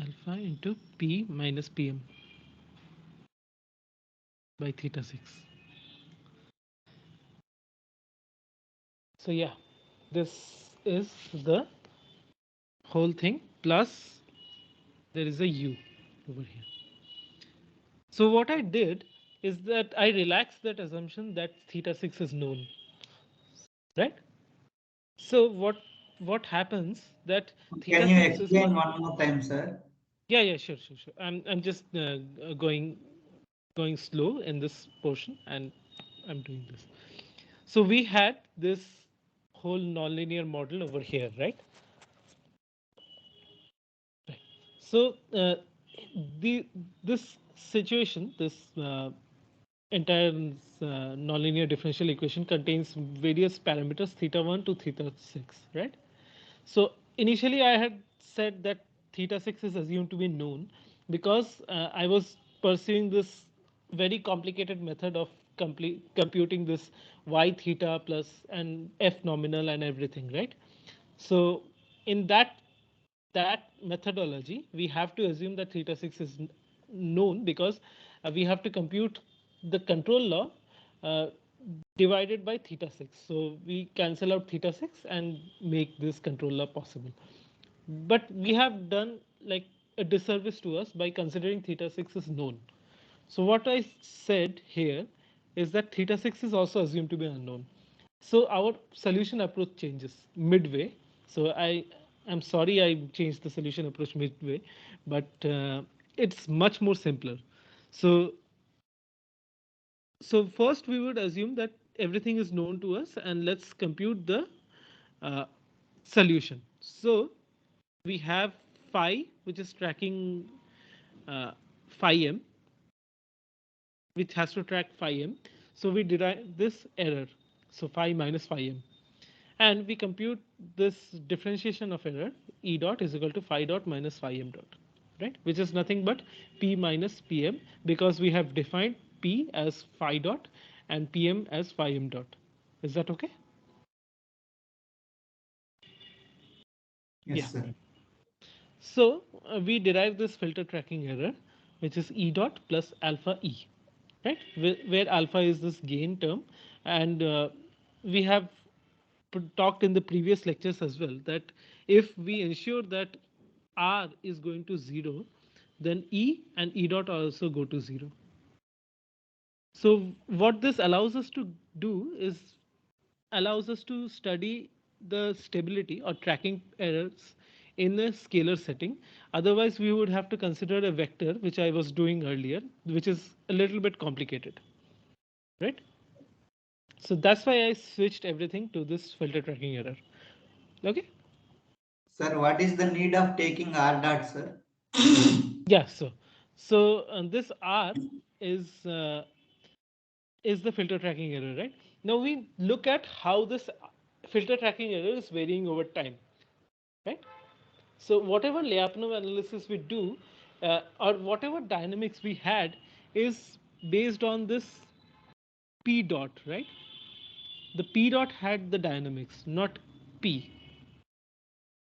Alpha into p minus pm by theta 6. So yeah, this is the whole thing plus there is a u over here. So what I did is that I relaxed that assumption that theta 6 is known, right? So what happens that Can theta you 6 is explain one more time, sir? yeah, sure. I'm just going slow in this portion, and I'm doing this. So we had this whole nonlinear model over here, right? Right. So the this situation, this entire nonlinear differential equation contains various parameters theta 1 to theta 6, right? So initially I had said that theta 6 is assumed to be known because I was pursuing this very complicated method of computing this y theta plus and f nominal and everything, right? So in that methodology, we have to assume that theta 6 is known because we have to compute the control law uh, divided by theta 6. So we cancel out theta 6 and make this control law possible. But we have done like a disservice to us by considering theta 6 is known. So what I said here is that theta 6 is also assumed to be unknown. So our solution approach changes midway. So I'm sorry I changed the solution approach midway, but it's much more simpler. So first we would assume that everything is known to us, and let's compute the uh, solution. So we have phi, which is tracking phi m, which has to track phi m. So we derive this error, so phi minus phi m. And we compute this differentiation of error, E dot is equal to phi dot minus phi m dot, right? Which is nothing but P minus PM, because we have defined P as phi dot and PM as phi m dot. Is that okay? Yeah. Yes, sir. So we derive this filter tracking error, which is E dot plus alpha E, right? Where alpha is this gain term, and we have talked in the previous lectures as well that if we ensure that R is going to 0, then E and E dot also go to 0. So what this allows us to do is allows us to study the stability or tracking errors in a scalar setting. Otherwise, we would have to consider a vector, which I was doing earlier, which is a little bit complicated, right? So that's why I switched everything to this filter tracking error. Okay. Sir, what is the need of taking R dot, sir? Yeah. So this R is uh, is the filter tracking error, right? Now we look at how this filter tracking error is varying over time, right? So whatever Lyapunov analysis we do, or whatever dynamics we had, is based on this P dot, right? The P dot had the dynamics, not P,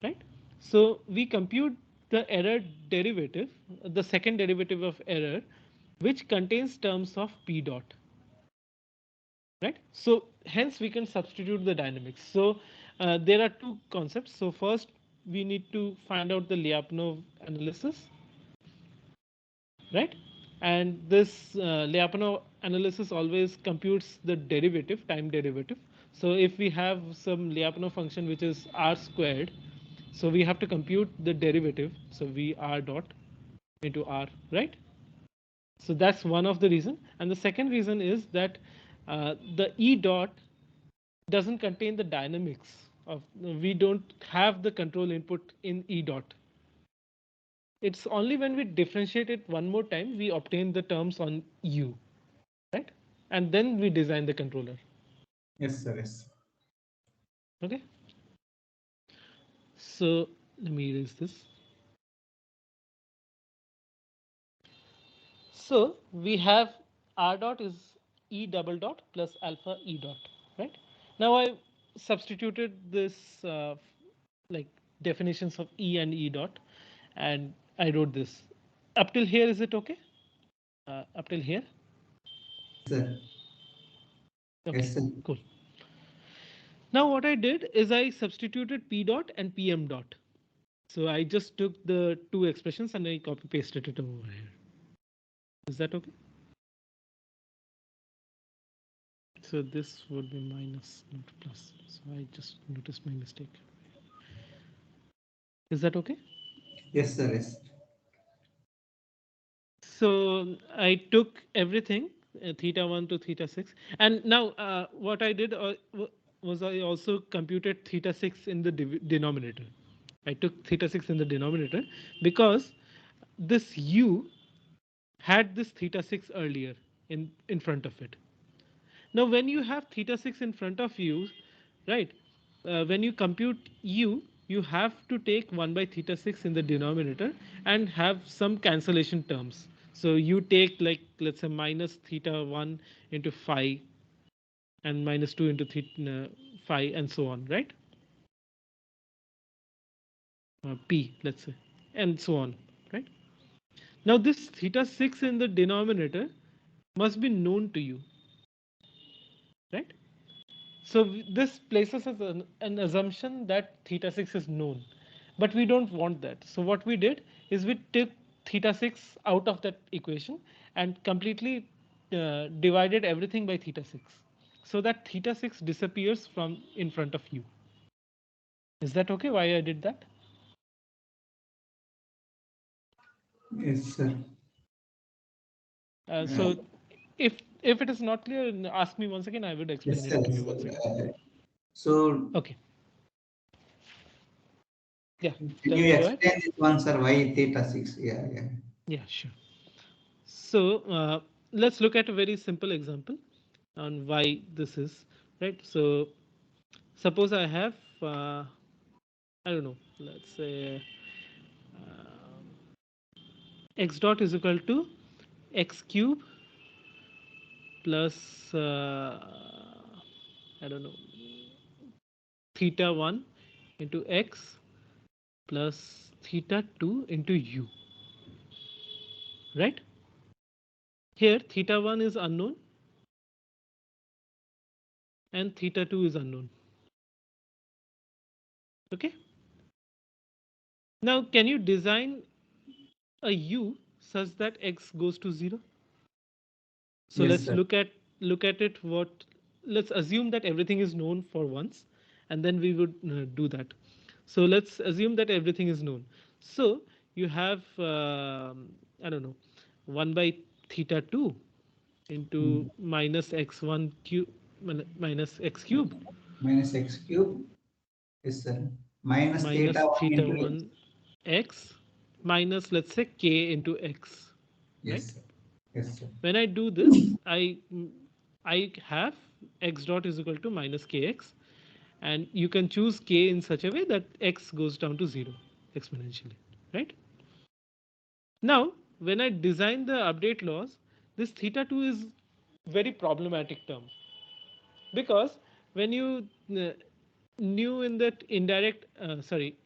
right? So we compute the error derivative, the second derivative of error, which contains terms of P dot, right? So hence we can substitute the dynamics. So there are two concepts. So first we need to find out the Lyapunov analysis, right? And this Lyapunov analysis always computes the derivative, time derivative. So if we have some Lyapunov function which is r squared, so we have to compute the derivative. So v r dot into r, right? So that's one of the reason. And the second reason is that the E dot doesn't contain the dynamics of, we don't have the control input in E dot. It's only when we differentiate it one more time, we obtain the terms on U, right? And then we design the controller. Yes, sir. Yes. Okay. So let me erase this. So we have R dot is E double dot plus alpha E dot, right? Now I substituted this like definitions of E and E dot, and I wrote this. Up till here, is it okay? Up till here? Sir. Okay, Yes, sir. cool. Now what I did is I substituted P dot and PM dot. So I just took the two expressions and I copy pasted it over here. Is that okay? So this would be minus, not plus. So I just noticed my mistake. Is that okay? Yes, sir. Yes. So I took everything, theta 1 to theta 6. And now what I did was I also computed theta 6 in the denominator. I took theta 6 in the denominator because this u had this theta 6 earlier in front of it. Now, when you have theta 6 in front of you, right, when you compute u, you have to take 1 by theta 6 in the denominator and have some cancellation terms. So you take, like, let's say minus theta 1 into phi and minus 2 into theta phi and so on, right? P, let's say, and so on, right? Now this theta 6 in the denominator must be known to you, right? So this places us an assumption that theta 6 is known, but we don't want that. So what we did is we took theta 6 out of that equation and completely divided everything by theta 6 so that theta 6 disappears from in front of you. Is that okay? Why I did that? Yes, sir. So if it is not clear, ask me once again. I would explain Yes, sir. it to Yes, you once again. sir. So, Okay. Yeah. can Tell you me. Go ahead. explain this one, sir? Why theta 6? Yeah, yeah. Yeah. Sure. So let's look at a very simple example on why this is right. So suppose I have I don't know. Let's say x dot is equal to x cube plus I don't know theta 1 into x plus theta 2 into u, right? Here theta 1 is unknown and theta 2 is unknown. Okay. Now can you design a u such that x goes to 0? So Yes, let's sir. look at it. What, let's assume that everything is known for once, and then we would do that. So let's assume that everything is known. So you have I don't know 1 by theta 2 into Hmm. minus x1 cube minus x cube Minus x cube. Yes, sir. Minus theta minus 1 theta into x. 1 x minus, let's say, k into x, Yes, right? sir. Yes, sir. When I do this, I have x dot is equal to minus kx, and you can choose k in such a way that x goes down to 0 exponentially, right? Now, when I design the update laws, this theta 2 is very problematic term because when you knew in that indirect, sorry,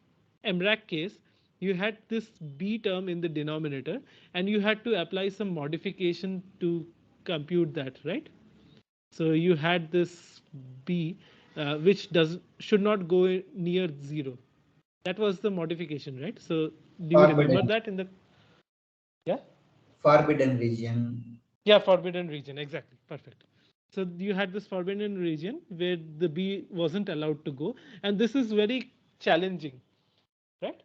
MRAC case, you had this b term in the denominator and you had to apply some modification to compute that, right? So you had this b, which does should not go near 0. That was the modification, right? So do you remember Forbidden. that in the, yeah? Forbidden region. Yeah, forbidden region, exactly. Perfect. So you had this forbidden region where the bee wasn't allowed to go, and this is very challenging, right?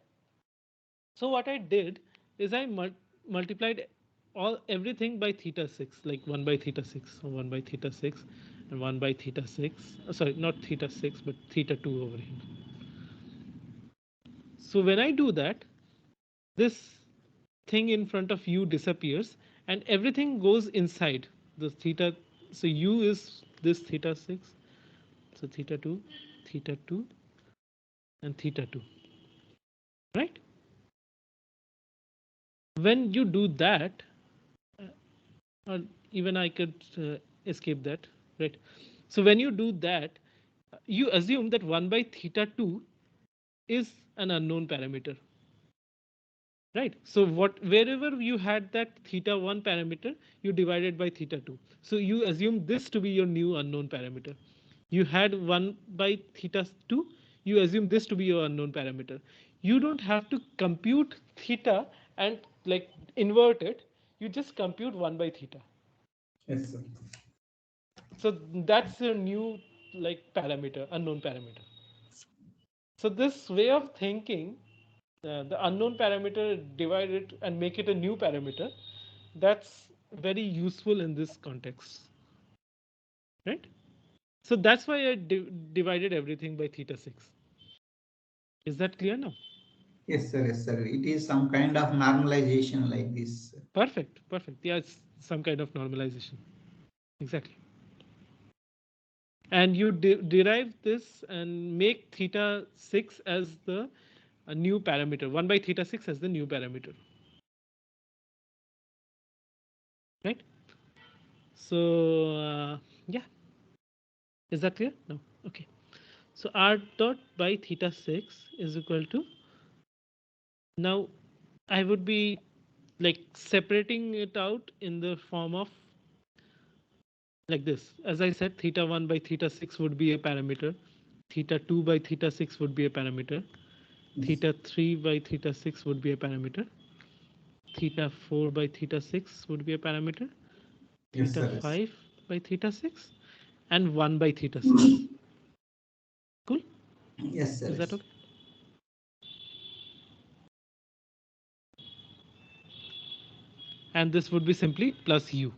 So what I did is I multiplied all everything by theta 6, like 1 by theta 6, or 1 by theta 6, and 1 by theta 6. Sorry, not theta 6, but theta 2 over here. So when I do that, this thing in front of u disappears and everything goes inside the theta. So u is this theta 6, so theta 2, and theta 2, right? When you do that, or even I could escape that, right? So when you do that, you assume that 1 by theta 2 is an unknown parameter, right? So what, wherever you had that theta 1 parameter, you divided by theta 2. So you assume this to be your new unknown parameter. You had 1 by theta 2, you assume this to be your unknown parameter. You don't have to compute theta and like invert it. you just compute 1 by theta. Yes, sir. So that's a new like parameter, unknown parameter. So this way of thinking, the unknown parameter, divide it and make it a new parameter, that's very useful in this context, right? So that's why I divided everything by theta 6. Is that clear now? Yes, sir. Yes, sir. It is some kind of normalization like this. Perfect, perfect. Yeah, it's some kind of normalization. Exactly. And you derive this and make theta 6 as the a new parameter, 1 by theta 6 as the new parameter. Right? So, yeah, is that clear? No. Okay. So r dot by theta 6 is equal to, now I would be like separating it out in the form of like this. As I said, theta 1 by theta 6 would be a parameter. Theta 2 by theta 6 would be a parameter. Yes. Theta 3 by theta 6 would be a parameter. Theta 4 by theta 6 would be a parameter. Yes, Theta sir. Yes. 5 by theta 6 and 1 by theta 6. Cool? Yes, sir. Is that Yes. okay? And this would be simply plus u.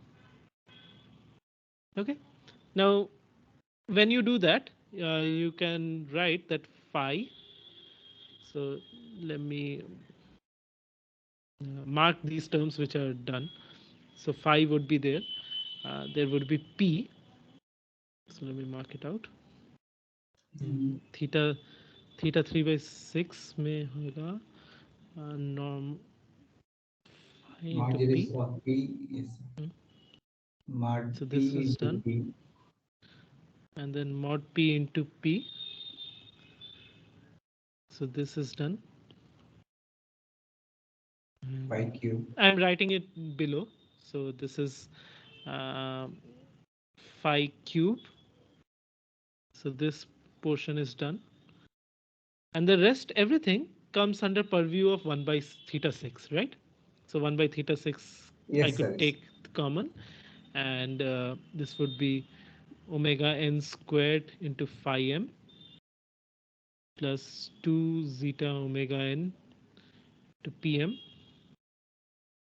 Okay. Now, when you do that, you can write that phi. So let me mark these terms which are done. So phi would be there. There would be p. So let me mark it out. Theta theta 3 by 6 में होगा norm phi into Modulus p. of P. Yes. Mod So this P is into done, P. and then mod p into p. So this is done. Pi cube. I'm writing it below. So this is uh, phi cube. So this portion is done. And the rest, everything comes under purview of 1 by theta 6, right? So 1 by theta 6, I Yes, sir. could Yes. take common, and this would be omega n squared into phi m plus 2 zeta omega n to pm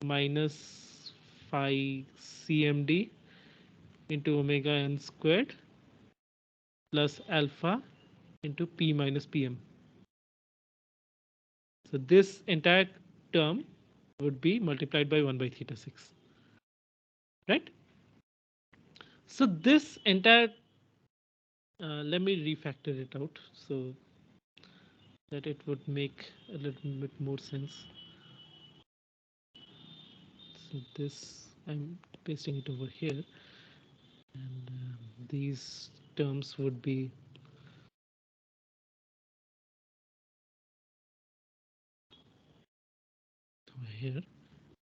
minus phi cmd into omega n squared plus alpha into p minus pm. So this entire term would be multiplied by 1 by theta 6, right? So this entire, let me refactor it out so that it would make a little bit more sense. So this, I'm pasting it over here, and these terms would be over here,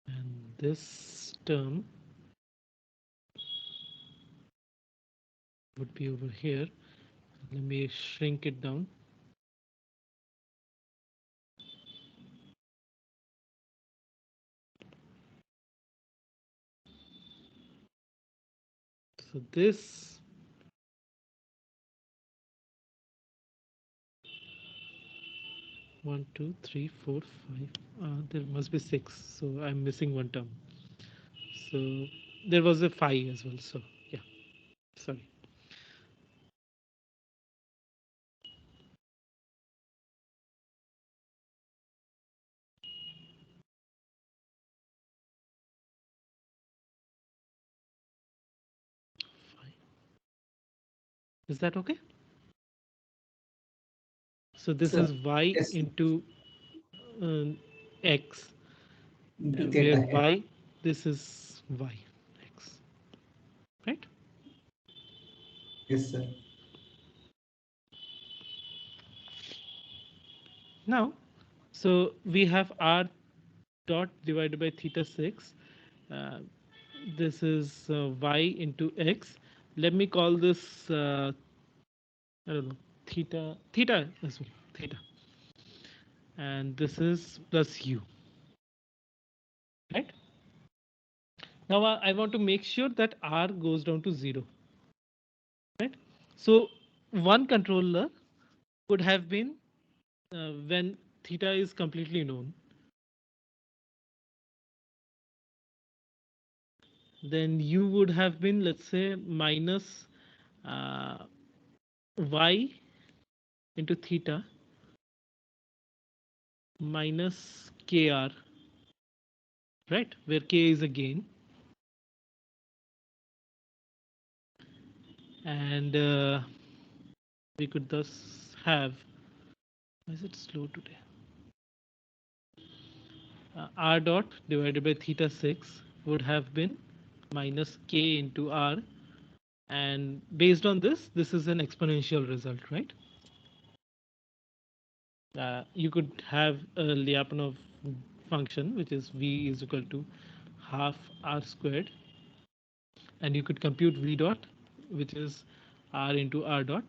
and this term would be over here. Let me shrink it down. So this 1, 2, 3, 4, 5. There must be 6. So I'm missing one term. So there was a phi as well. So yeah, sorry. Phi. Is that okay? So this Sir. is y Yes. into x, Into where theta X. y, this is y, x, right? Yes, sir. Now, so we have r dot divided by theta 6. Uh, this is y into x. Let me call this, I don't know, theta as well, theta. And this is plus u, right? Now I want to make sure that R goes down to 0, right? So one controller would have been when theta is completely known, then you would have been, let's say, minus uh, y into theta minus kr, right? Where k is a gain, and we could thus have. Why is it slow today? R dot divided by theta 6 would have been minus k into r, and based on this is an exponential result, right? You could have a Lyapunov function, which is v is equal to half r squared, and you could compute v dot, which is r into r dot,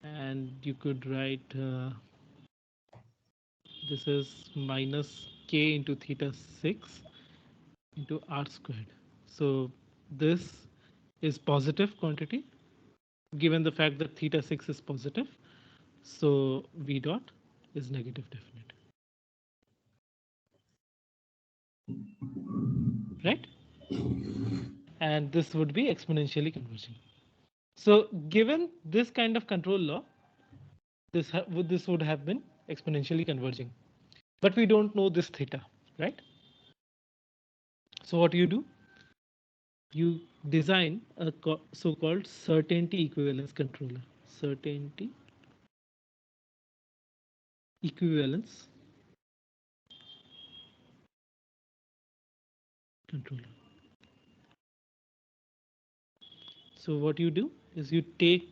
and you could write this is minus k into theta 6 into r squared. So this is positive quantity given the fact that theta 6 is positive. So v dot is negative definite, right? And this would be exponentially converging. So given this kind of control law, this would have been exponentially converging. But we don't know this theta, right? So what you do? You design a so-called certainty equivalence controller. Certainty equivalence controller. So what you do is you take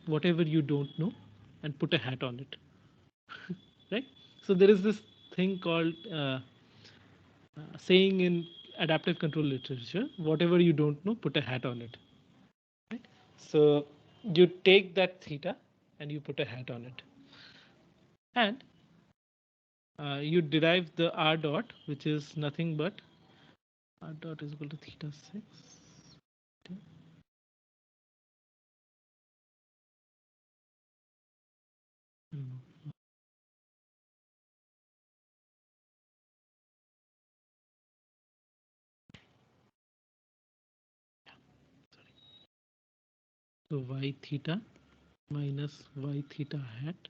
whatever you don't know and put a hat on it, right? So there is this thing called saying in adaptive control literature, whatever you don't know, put a hat on it, right? So you take that theta and you put a hat on it, and you derive the r dot, which is nothing but r dot is equal to theta 6. So y theta minus y theta hat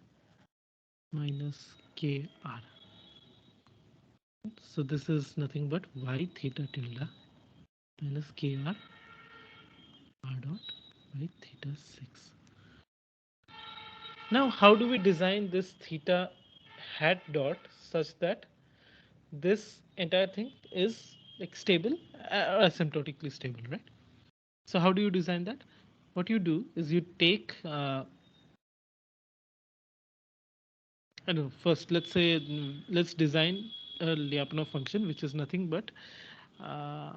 minus kr. So this is nothing but y theta tilde minus kr r dot by theta 6. Now, how do we design this theta hat dot such that this entire thing is like stable, asymptotically stable, right? So how do you design that? What you do is you take, I don't know, first let's say, let's design a Lyapunov function, which is nothing but uh,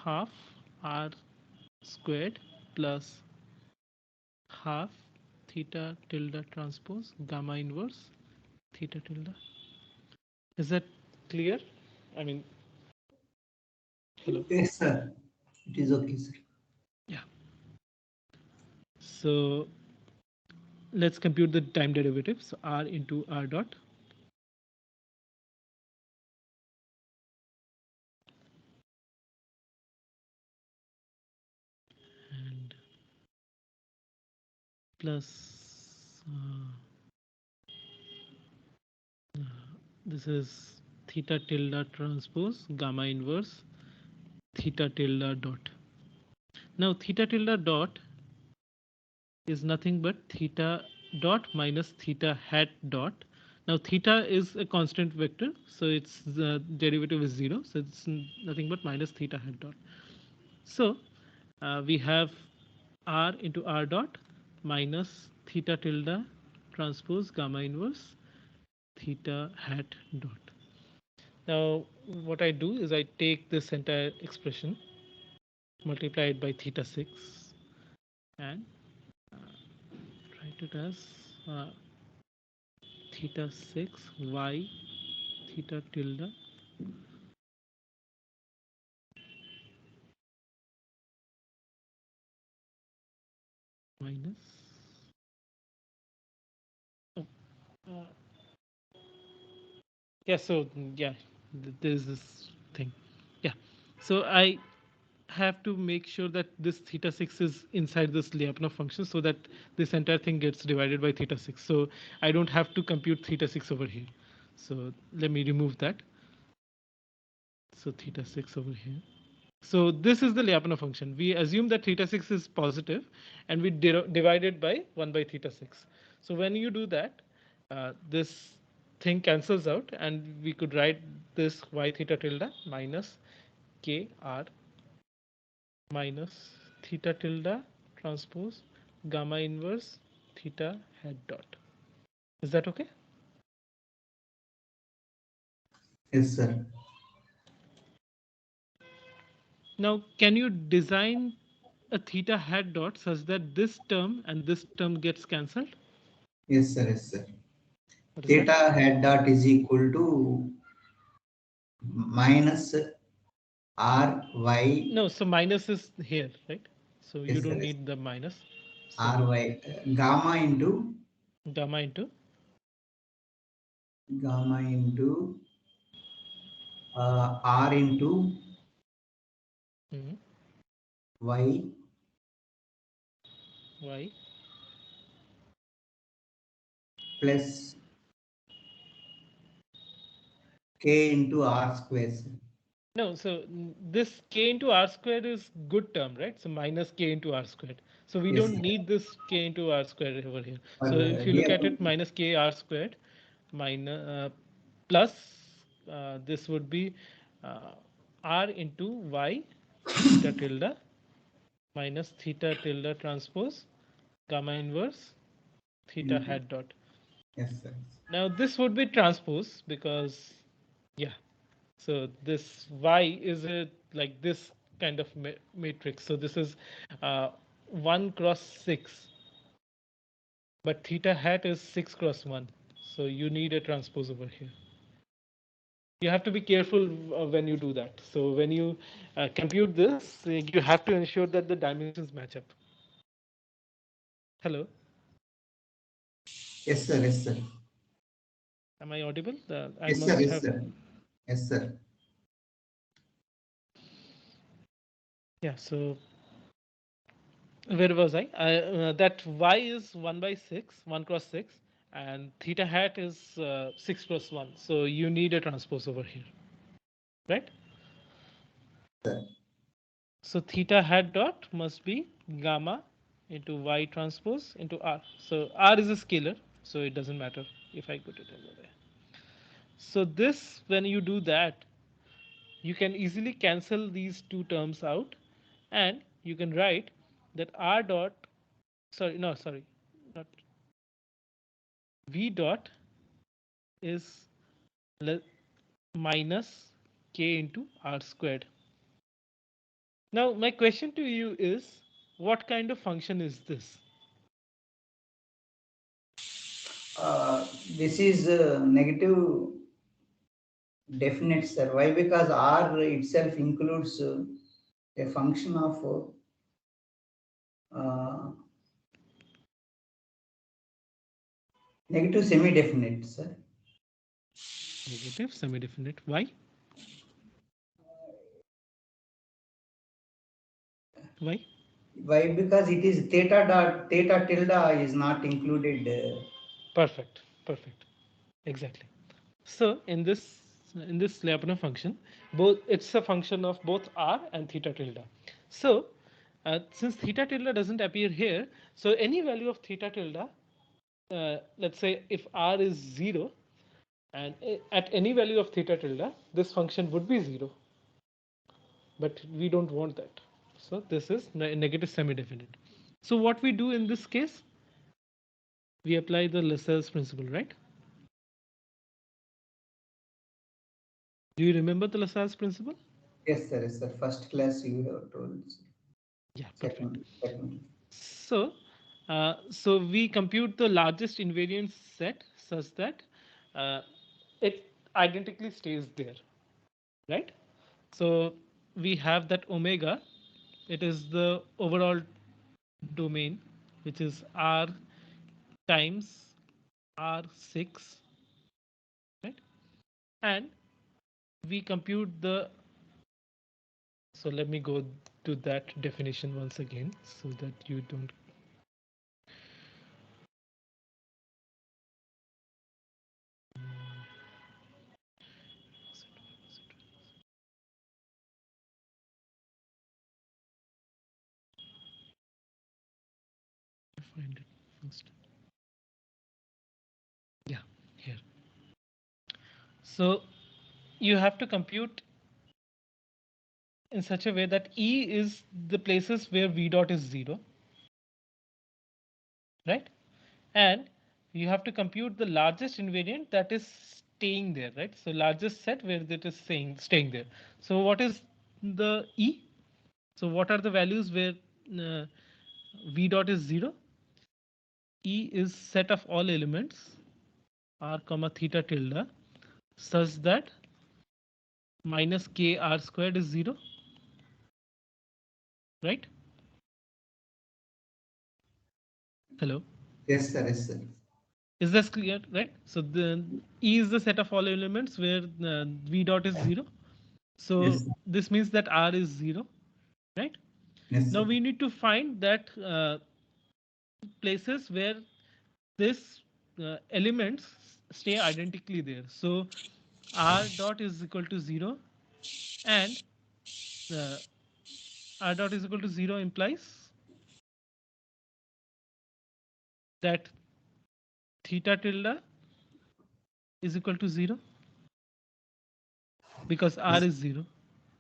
half r squared plus half theta tilde transpose gamma inverse theta tilde. Is that clear? I mean, hello. Yes, sir. It is okay, sir. Yeah. So let's compute the time derivative. So r into r dot and plus this is theta tilde transpose gamma inverse theta tilde dot. Now theta tilde dot is nothing but theta dot minus theta hat dot. Now theta is a constant vector, so its the derivative is 0, so it's nothing but minus theta hat dot. So we have r into r dot minus theta tilde transpose gamma inverse theta hat dot. Now what I do is I take this entire expression, multiply it by theta 6, and write it as theta 6 y theta tilde minus oh, uh, yeah, so yeah, there's this thing. Yeah, so I have to make sure that this theta 6 is inside this Lyapunov function so that this entire thing gets divided by theta 6. So I don't have to compute theta 6 over here. So let me remove that. So theta 6 over here. So this is the Lyapunov function. We assume that theta 6 is positive and we divide it by 1 by theta 6. So when you do that, this thing cancels out and we could write this y theta tilde minus k r minus theta tilde transpose gamma inverse theta hat dot. Is that okay? Yes, sir. Now, can you design a theta hat dot such that this term and this term gets cancelled? Yes, sir. Yes, sir. What is that? Theta hat dot is equal to minus r y. No, so minus is here, right? So you Yes, sir. don't Yes. need the minus. R So y gamma into gamma into gamma into r into mhm, y y. plus k into r square, sir. No, so this k into r squared is good term, right? So minus k into r squared. So we Yes, don't sir. need this k into r squared over here. But So if you look here, at it, minus k r squared minus plus this would be uh, r into y theta tilde minus theta tilde transpose gamma inverse theta into, hat dot. yes, sir. Now this would be transpose because yeah. So this y is a like this kind of matrix. So this is 1 cross 6, but theta hat is 6 cross 1. So you need a transpose over here. You have to be careful when you do that. So when you compute this, you have to ensure that the dimensions match up. Hello, Yes, sir. Yes, sir. am I audible? I Yes, sir. must Yes, have. sir. Yes, sir. Yeah. So where was I? That y is 1 by 6, 1 cross 6, and theta hat is 6 cross 1. So you need a transpose over here, right? Sir. So theta hat dot must be gamma into y transpose into r. So r is a scalar, so it doesn't matter if I put it in the way. So this, when you do that, you can easily cancel these two terms out, and you can write that r dot, sorry, no, sorry, not v dot is minus k into r squared. Now, my question to you is, what kind of function is this? Uh, this is negative definite, sir. Why? Because R itself includes a function of negative semi-definite, sir. Negative semi-definite. Why? Why? Why? Because it is theta dot theta tilde is not included. Perfect. Perfect. Exactly. So in this Lyapunov function, both it's a function of both r and theta tilde. So since theta tilde doesn't appear here, so any value of theta tilde, let's say if r is 0, and at any value of theta tilde, this function would be 0, but we don't want that. So this is negative semi-definite. So what we do in this case, we apply the Lassalle's principle, right? Do you remember the Lassalle's principle? Yes, sir. Yes, sir. First class you have told. Sir. Yeah, perfect. Second. So we compute the largest invariant set such that uh, it identically stays there, right? So we have that omega. It is the overall domain, which is r times r6, right? And we compute the, so let me go to that definition once again so that you don't. Find it first. Yeah, here. So you have to compute in such a way that E is the places where V dot is 0, right? And you have to compute the largest invariant that is staying there, right? So largest set where it is staying there. So what is the E? So what are the values where uh, V dot is 0? E is set of all elements r comma theta tilde such that minus k r squared is 0, right? Hello. Yes, sir. Yes, sir. Is this clear, right? So the E is the set of all elements where V dot is 0. So Yes, sir. this means that R is 0, right? Yes, Now sir. we need to find that places where this elements stay identically there. So R dot is equal to 0 and uh, R dot is equal to 0 implies that theta tilde is equal to 0 because R Yes, is 0,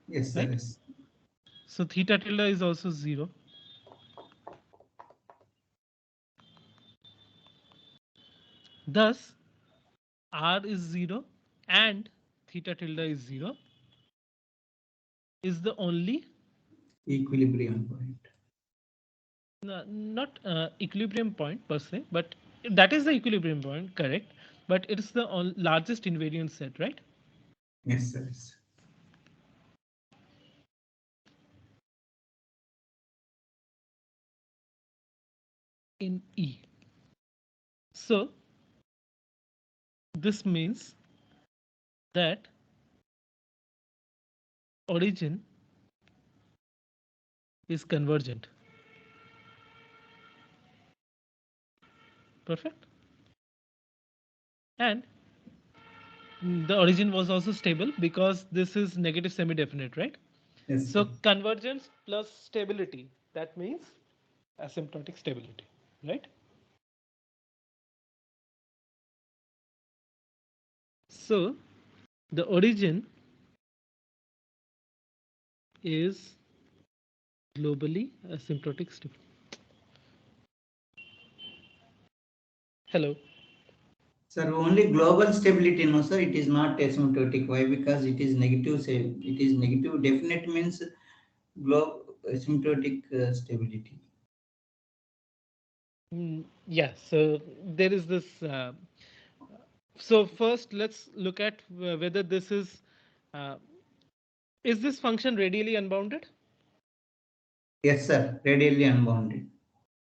yes, sir. right? Yes. So theta tilde is also 0. Thus, R is 0 and theta tilde is 0 is the only, Equilibrium point. not equilibrium point per se, but that is the equilibrium point, correct? But it's the largest invariant set, right? Yes, sir. Yes. In E. So this means that origin is convergent. Perfect. And the origin was also stable because this is negative semi-definite, right? Yes, So sir. convergence plus stability, that means asymptotic stability, right? So the origin is globally asymptotic stable. Hello. Sir, only global stability, no, sir. It is not asymptotic. Why? Because it is negative. Say it is negative. Definite means globe asymptotic stability. Yeah, so there is this. So first, let's look at whether uh, is this function radially unbounded? Yes, sir. Radially unbounded.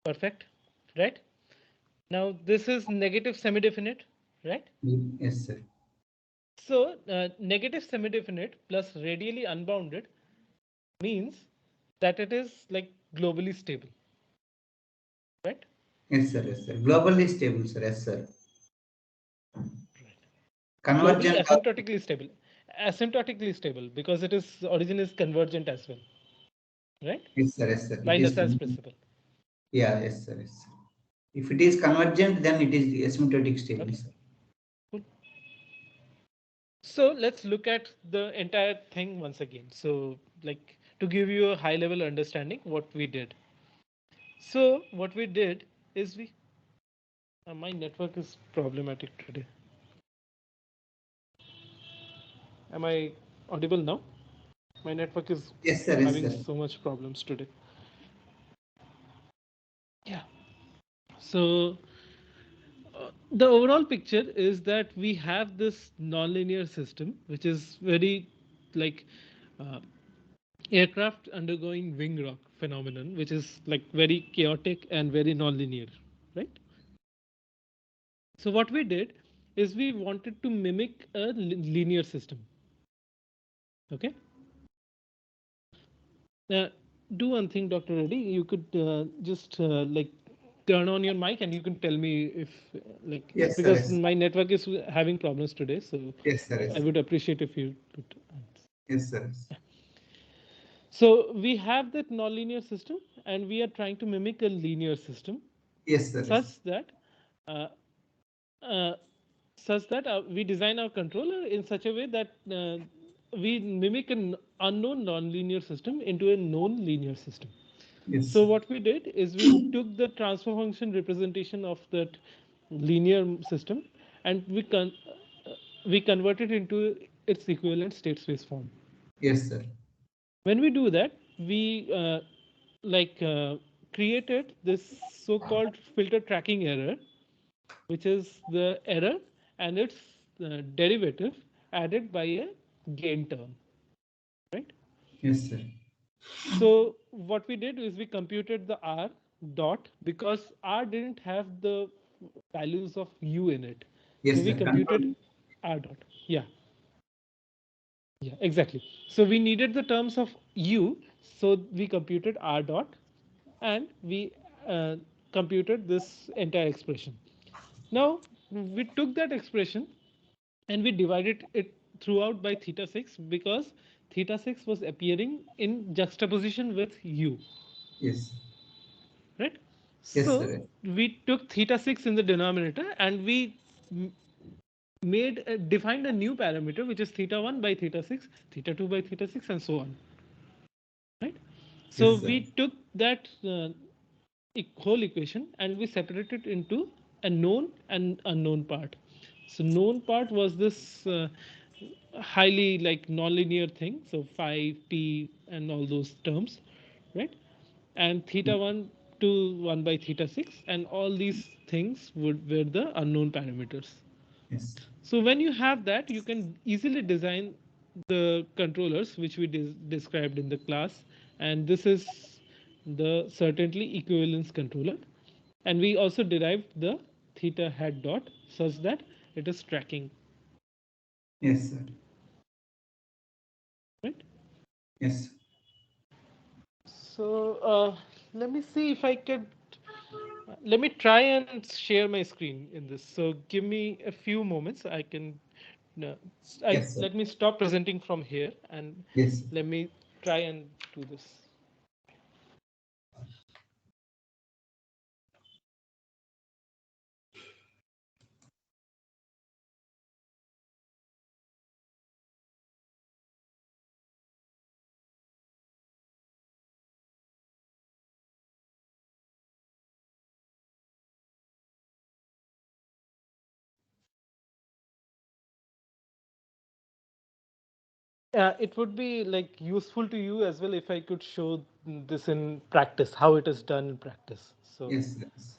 Perfect, right? Now this is negative semi-definite, right? Yes, sir. So negative semi-definite plus radially unbounded means that it is like globally stable, right? Yes, sir. Yes, sir. Globally stable, sir. Yes, sir. Globally Convergent. asymptotically stable because it is origin is convergent as well, right? Yes, sir. Yes, sir. By It is. Lassalle's principle. Yeah. Yes, sir. Yes, sir. If it is convergent, then it is asymptotic stable, Okay, sir. cool. So let's look at the entire thing once again. So like to give you a high level understanding what we did. So what we did is my network is problematic today. Am I audible now? My network is Yes, sir. Yes, having sir. so much problems today. Yeah. So the overall picture is that we have this nonlinear system, which is very like uh, aircraft undergoing wing rock phenomenon, which is like very chaotic and very nonlinear, right? So what we did is we wanted to mimic a linear system. Okay. Do one thing, Dr. Reddy. You could just like turn on your mic and you can tell me if like Yes, sir. because Yes, my network is having problems today, so yes, sir. I Yes, would appreciate if you could. yes, sir. So we have that nonlinear system, and we are trying to mimic a linear system, Yes, sir. Yes, such that uh, uh, we design our controller in such a way that we mimic an unknown nonlinear system into a known linear system. yes, So what we did is we took the transfer function representation of that linear system, and we converted into its equivalent state space form. yes, sir. When we do that, we like created this so-called filter tracking error, which is the error and its derivative added by a gain term, right? Yes, sir. So what we did is we computed the r dot because r didn't have the values of u in it. So Yes, we sir. Control. computed r dot. Yeah, yeah, exactly. So we needed the terms of u, so we computed r dot, and we uh, computed this entire expression. Now we took that expression and we divided it throughout by theta 6 because theta 6 was appearing in juxtaposition with u, Yes, right? yes, So sir. we took theta 6 in the denominator and we made defined a new parameter which is theta 1 by theta 6, theta 2 by theta 6, and so on, right? So Yes, sir. we took that whole equation and we separated into a known and unknown part. So known part was this highly like nonlinear thing, so phi, t, and all those terms, right? And theta 1 to 1 by theta 6, and all these things would were the unknown parameters. Yes, So when you have that, you can easily design the controllers which we described in the class, and this is the certainly equivalence controller. And we also derived the theta hat dot such that it is tracking, yes, sir. right? Yes, So let me see if I could. Let me try and share my screen in this. So give me a few moments. I can. No, yes, sir. let me stop presenting from here and Yes, let me try and do this. It would be like useful to you as well if I could show this in practice, how it is done in practice. So yes, yes.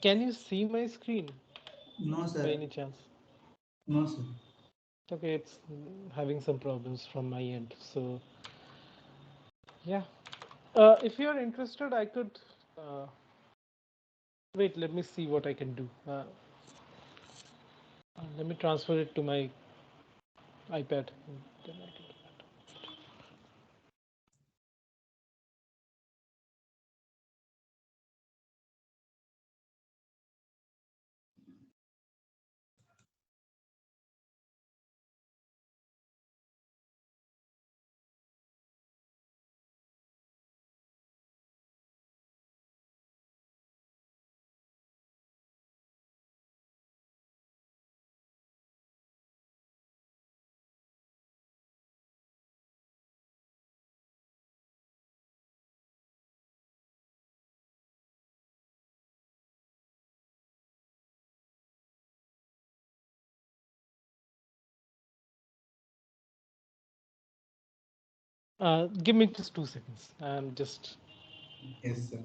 Can you see my screen No, by sir. any chance? No, sir. Okay, it's having some problems from my end. So yeah, if you are interested, I could wait. Let me see what I can do. Let me transfer it to my iPad. Then I can do that. Give me just 2 seconds. I'm just Yes, sir.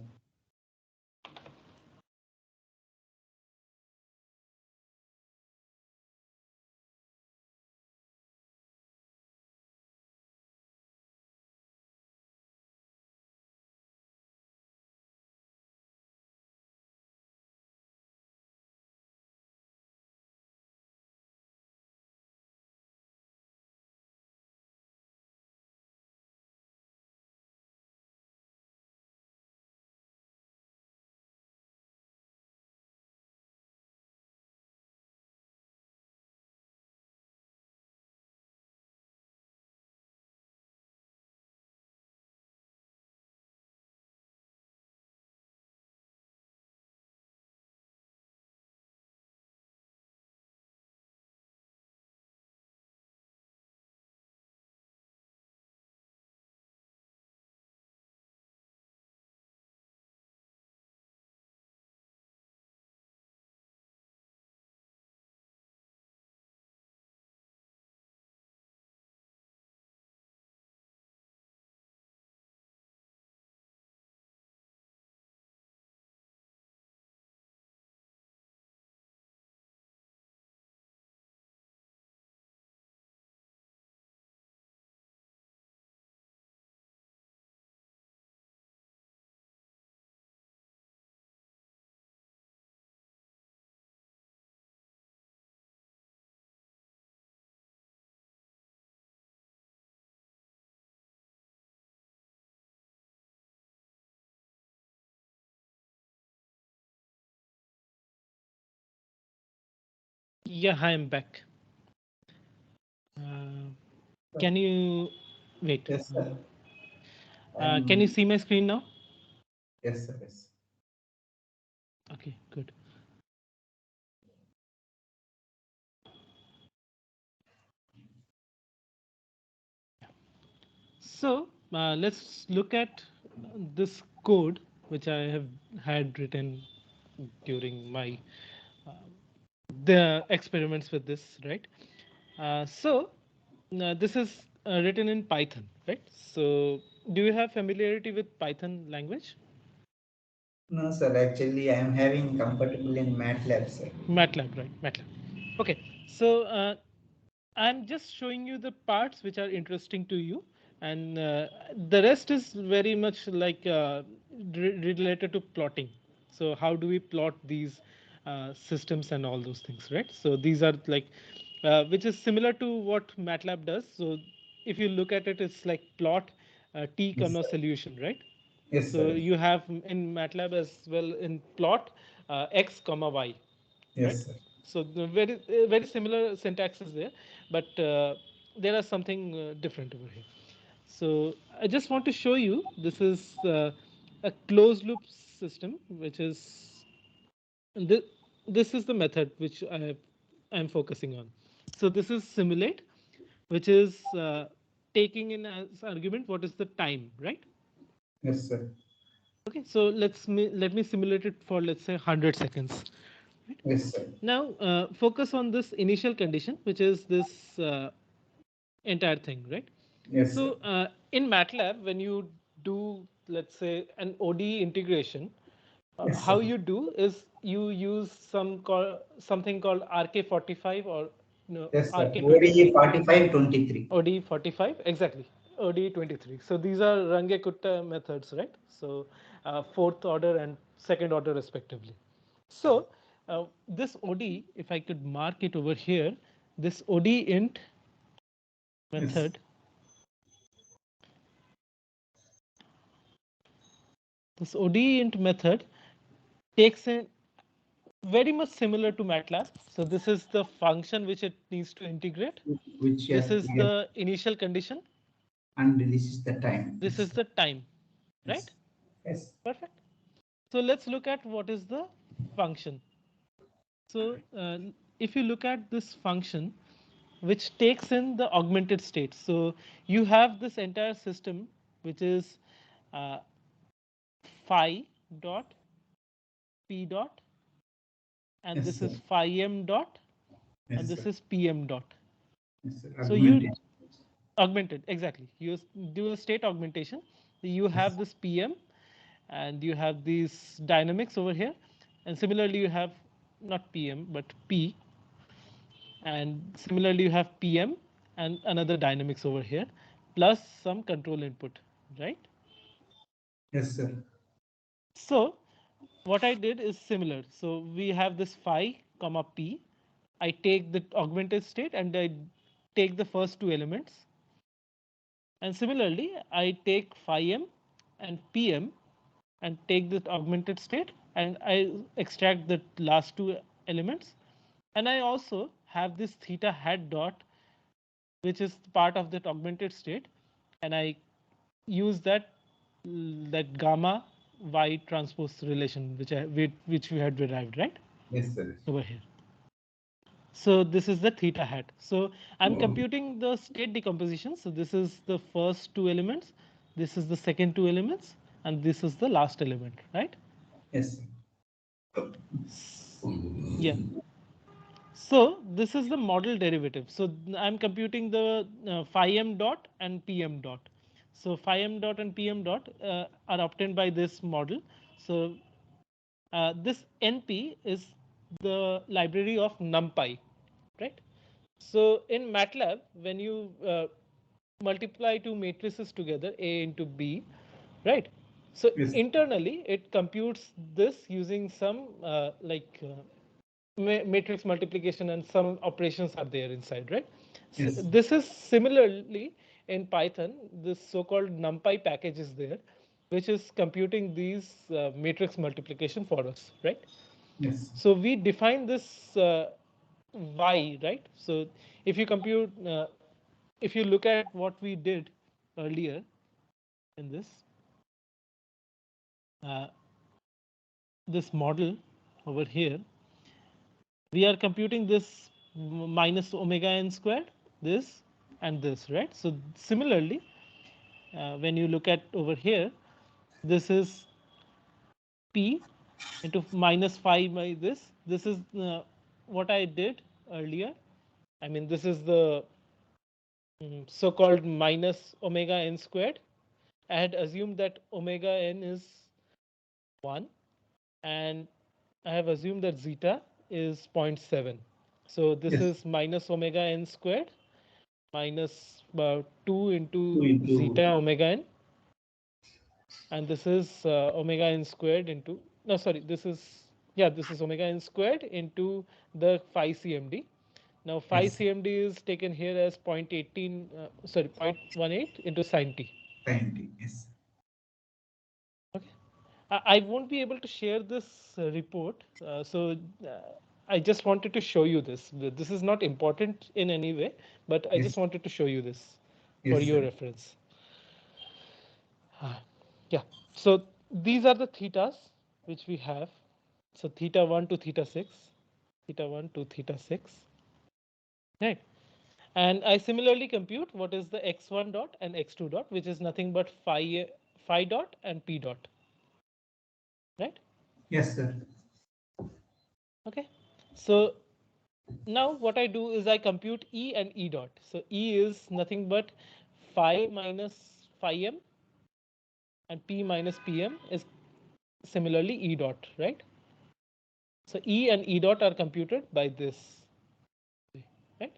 yeah. I'm back. Uh, can you wait? Yes, sir. Can you I'm. see my screen now? Yes, sir. Yes. Okay, good. So let's look at this code which I have had written during my uh, the experiments with this, right? This is written in Python, right? So do you have familiarity with Python language? No, sir. Actually, I am having compatible in MATLAB, sir. MATLAB, right? MATLAB. Okay, so I'm just showing you the parts which are interesting to you, and the rest is very much like related to plotting. So how do we plot these systems and all those things, right? So these are like, which is similar to what MATLAB does. So if you look at it, it's like plot t Yes, comma sir. solution, right? Yes, So sir. you have in MATLAB as well in plot x comma y, right? Yes, sir. So the very similar syntax is there, but there are something different over here. So I just want to show you this is a closed loop system, which is this, this is the method which I'm focusing on. So this is simulate, which is taking in as argument what is the time, right? Yes, sir. Okay, so let me simulate it for let's say 100 seconds. Right? Yes, sir. Now focus on this initial condition, which is this entire thing, right? Yes, sir. So in MATLAB, when you do let's say an ODE integration, Yes, how sir. you do is you use something called RK45 or no, Yes, sir. ODE RK23. 4523. OD 45, exactly. OD 23. So these are Range-Kutta methods, right? So fourth order and second order respectively. So this OD, if I could mark it over here, this OD int Yes. method, this OD int method takes in very much similar to MATLAB. So this is the function which it needs to integrate. Which This has is the initial condition. and this is the time. This is the time, right? Yes. Yes. Perfect. So let's look at what is the function. So if you look at this function, which takes in the augmented state. So you have this entire system, which is uh, phi dot p dot, and Yes, this sir. is phi m dot, and Yes, this sir. is pm dot. Yes, sir. So you Augmented. augmented, exactly. You do a state augmentation. You Yes. have this PM, and you have these dynamics over here. And similarly, you have not PM, but P. And similarly, you have PM and another dynamics over here, plus some control input, right? Yes, sir. So what I did is similar. So we have this phi comma P. I take the augmented state and I take the first two elements. And similarly, I take phi m and PM and take the augmented state and I extract the last two elements. And I also have this theta hat dot, which is part of that augmented state. And I use that gamma y transpose relation, which we had derived, right? Yes, sir. Over here. So this is the theta hat. So I'm computing the state decomposition. So this is the first two elements, this is the second two elements, and this is the last element, right? Yes, sir. Yeah. So this is the model derivative. So I'm computing the phi m dot and pm dot. So phi m dot and pm dot are obtained by this model. So this NP is the library of NumPy, right? So in MATLAB, when you multiply two matrices together, A into B, right? So Yes. internally, it computes this using some matrix multiplication and some operations are there inside, right? So Yes. this is similarly in Python, this so-called NumPy package is there, which is computing these matrix multiplication for us, right? Yes. So we define this y, right? So if you compute, if you look at what we did earlier in uh, this model over here, we are computing this minus omega n squared, this and this, right? So similarly, when you look at over here, this is p into minus 5 by this. This is what I did earlier. I mean, this is the so-called minus omega n squared. I had assumed that omega n is 1, and I have assumed that zeta is zero point 0.7. So this Yes. is minus omega n squared minus 2 Two into into zeta omega n, and this is omega n squared into, no, sorry, this is, yeah, this is omega n squared into the phi cmd. Now phi yes. cmd is taken here as 0.18, sorry, 0.18 into sin t. 90. Yes. Okay. I won't be able to share this report, so I just wanted to show you this. This is not important in any way, but I just Yes. wanted to show you this for Yes, your sir. reference. Yeah. So these are the thetas which we have. So theta 1 to theta 6, theta 1 to theta 6, right? And I similarly compute what is the x1 dot and x2 dot, which is nothing but phi dot and p dot, right? Yes, sir. Okay. So now what I do is I compute E and E dot. So E is nothing but phi minus phi m, and P minus PM is similarly E dot, right? So E and E dot are computed by this, right?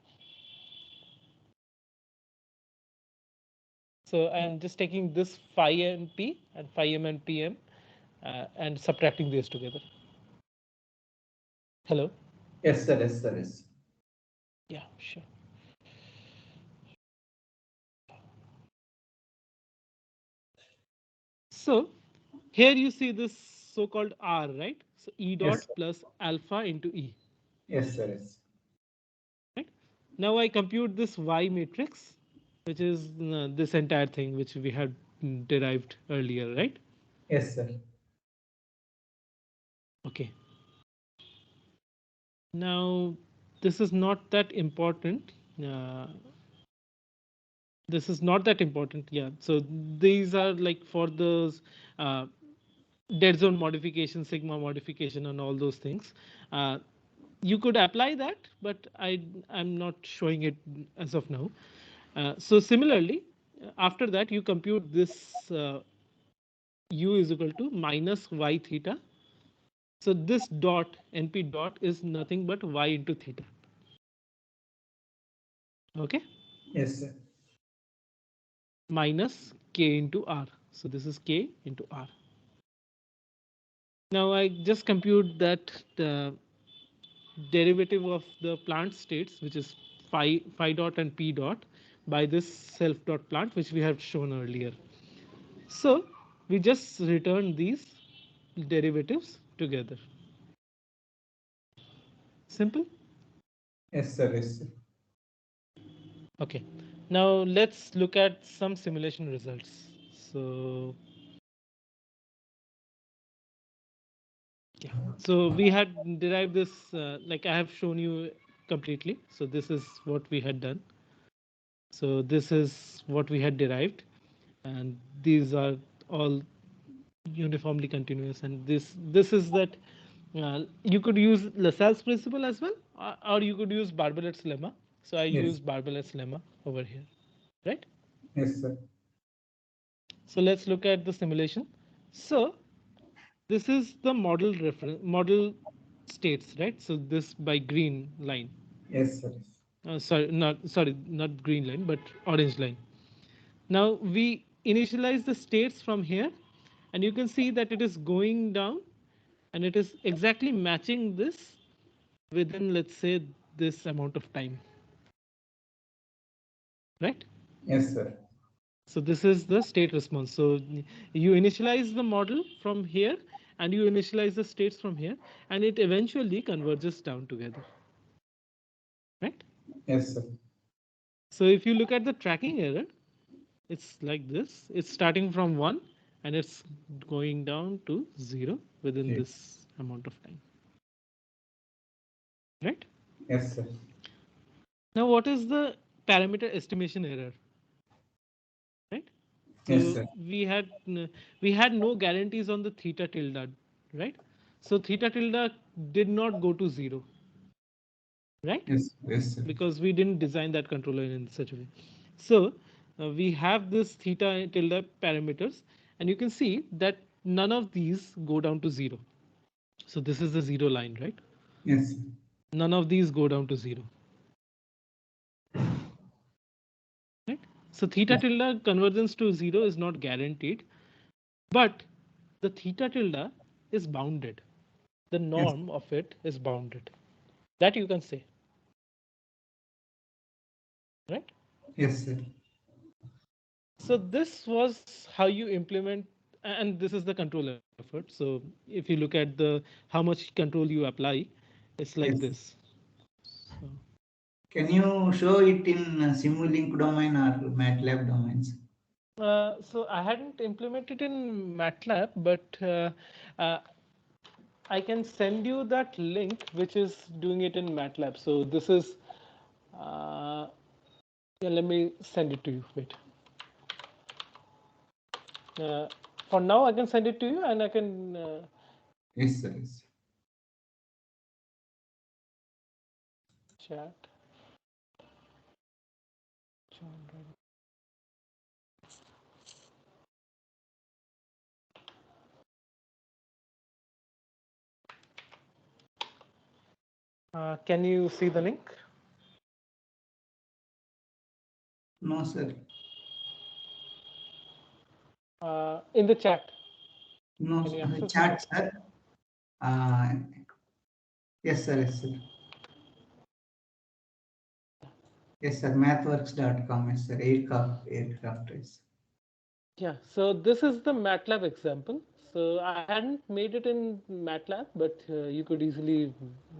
So I'm just taking this phi and P and phi M and PM and subtracting these together. Hello? Yes, sir. Yes, sir. Yes. Yeah, sure. So here you see this so-called R, right? So E Yes, dot sir. plus alpha into E, Yes, sir. Yes. right? Now I compute this Y matrix, which is this entire thing which we had derived earlier, right? Yes, sir. Okay. Now this is not that important. Uh, this is not that important. Yeah. So these are like for those uh, dead zone modification, sigma modification, and all those things. Uh, you could apply that, but I'm not showing it as of now. So similarly, after that you compute this u is equal to minus y theta. So this dot np dot is nothing but y into theta. Okay, Yes, sir. minus k into r. So this is k into r. Now I just compute that derivative of the plant states, which is phi dot and p dot, by this self dot plant, which we have shown earlier. So we just return these derivatives together. Simple. Yes, sir. Yes, sir. Okay. Now let's look at some simulation results. So yeah. So we had derived this, like I have shown you completely. So this is what we had done. So this is what we had derived, and these are all uniformly continuous. And this is that you could use Lassalle's principle as well, or you could use Barbalet's lemma. So I Yes. use Barbalet's lemma over here, right? Yes, sir. So let's look at the simulation. So this is the model reference model states, right? So this by green line. Yes, sir. Not green line, but orange line. Now we initialize the states from here, and you can see that it is going down, and it is exactly matching this within, let's say, this amount of time, right? Yes, sir. So this is the state response. So you initialize the model from here, and you initialize the states from here, and it eventually converges down together, right? Yes, sir. So if you look at the tracking error, it's like this. It's starting from 1, and it's going down to 0 within Okay. this amount of time, right? Yes, sir. Now, what is the parameter estimation error, right? Yes, So sir. we had no guarantees on the theta tilde, right? So theta tilde did not go to 0, right? Yes. Yes, sir. Because we didn't design that controller in such a way. So we have this theta tilde parameters, and you can see that none of these go down to 0. So this is the 0 line, right? Yes, sir. None of these go down to 0, right? So theta Yes. tilde convergence to 0 is not guaranteed, but the theta tilde is bounded. The Yes. norm of it is bounded. That you can say, right? Yes, sir. So this was how you implement, and this is the control effort. So if you look at the how much control you apply, it's like Yes. this. So, Can you show it in Simulink domain or MATLAB domains? so I hadn't implemented in MATLAB, but uh, I can send you that link which is doing it in MATLAB. So this is, uh, yeah, let me send it to you. Wait. Uh, for now, I can send it to you, and I can Yes, sir. Yes. chat. Can you see the link? No, sir. In the chat. No, Can you access the chat, chat? sir. Uh, yes, sir. Yes, sir. Yes, sir. Mathworks.com. Yes, sir. Aircraft is. Yeah, so this is the MATLAB example. So I hadn't made it in MATLAB, but you could easily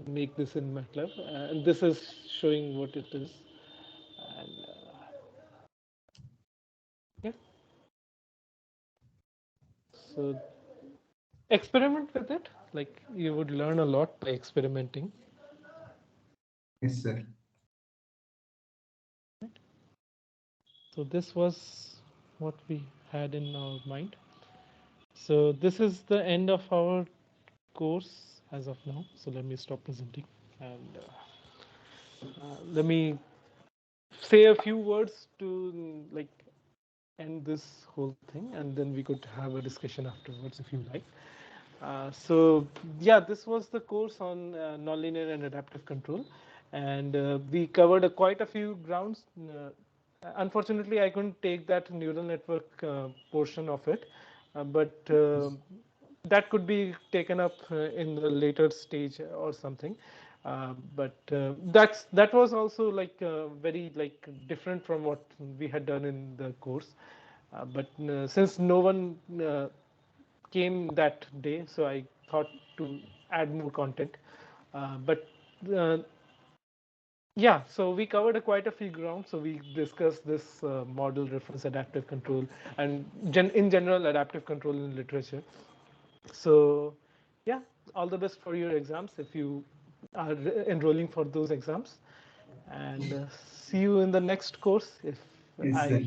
make this in MATLAB. And this is showing what it is. And yeah, so experiment with it. Like you would learn a lot by experimenting. Yes, sir. So this was what we had in our mind. So this is the end of our course as of now. So let me stop presenting and let me say a few words to like end this whole thing, and then we could have a discussion afterwards if you like. So yeah, this was the course on nonlinear and adaptive control, and we covered quite a few grounds. Unfortunately, I couldn't take that neural network portion of it, but that could be taken up in the later stage or something. But that was also like very like different from what we had done in the course. But since no one came that day, so I thought to add more content. But yeah, so we covered quite a few grounds. So we discussed this model reference adaptive control and in general adaptive control in literature. So yeah, all the best for your exams if you are enrolling for those exams. And see you in the next course if Yes, sir.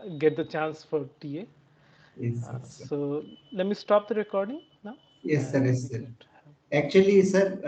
I get the chance for TA. Yes, sir. So let me stop the recording now Yes, sir. and Yes, we sir. could Actually, sir,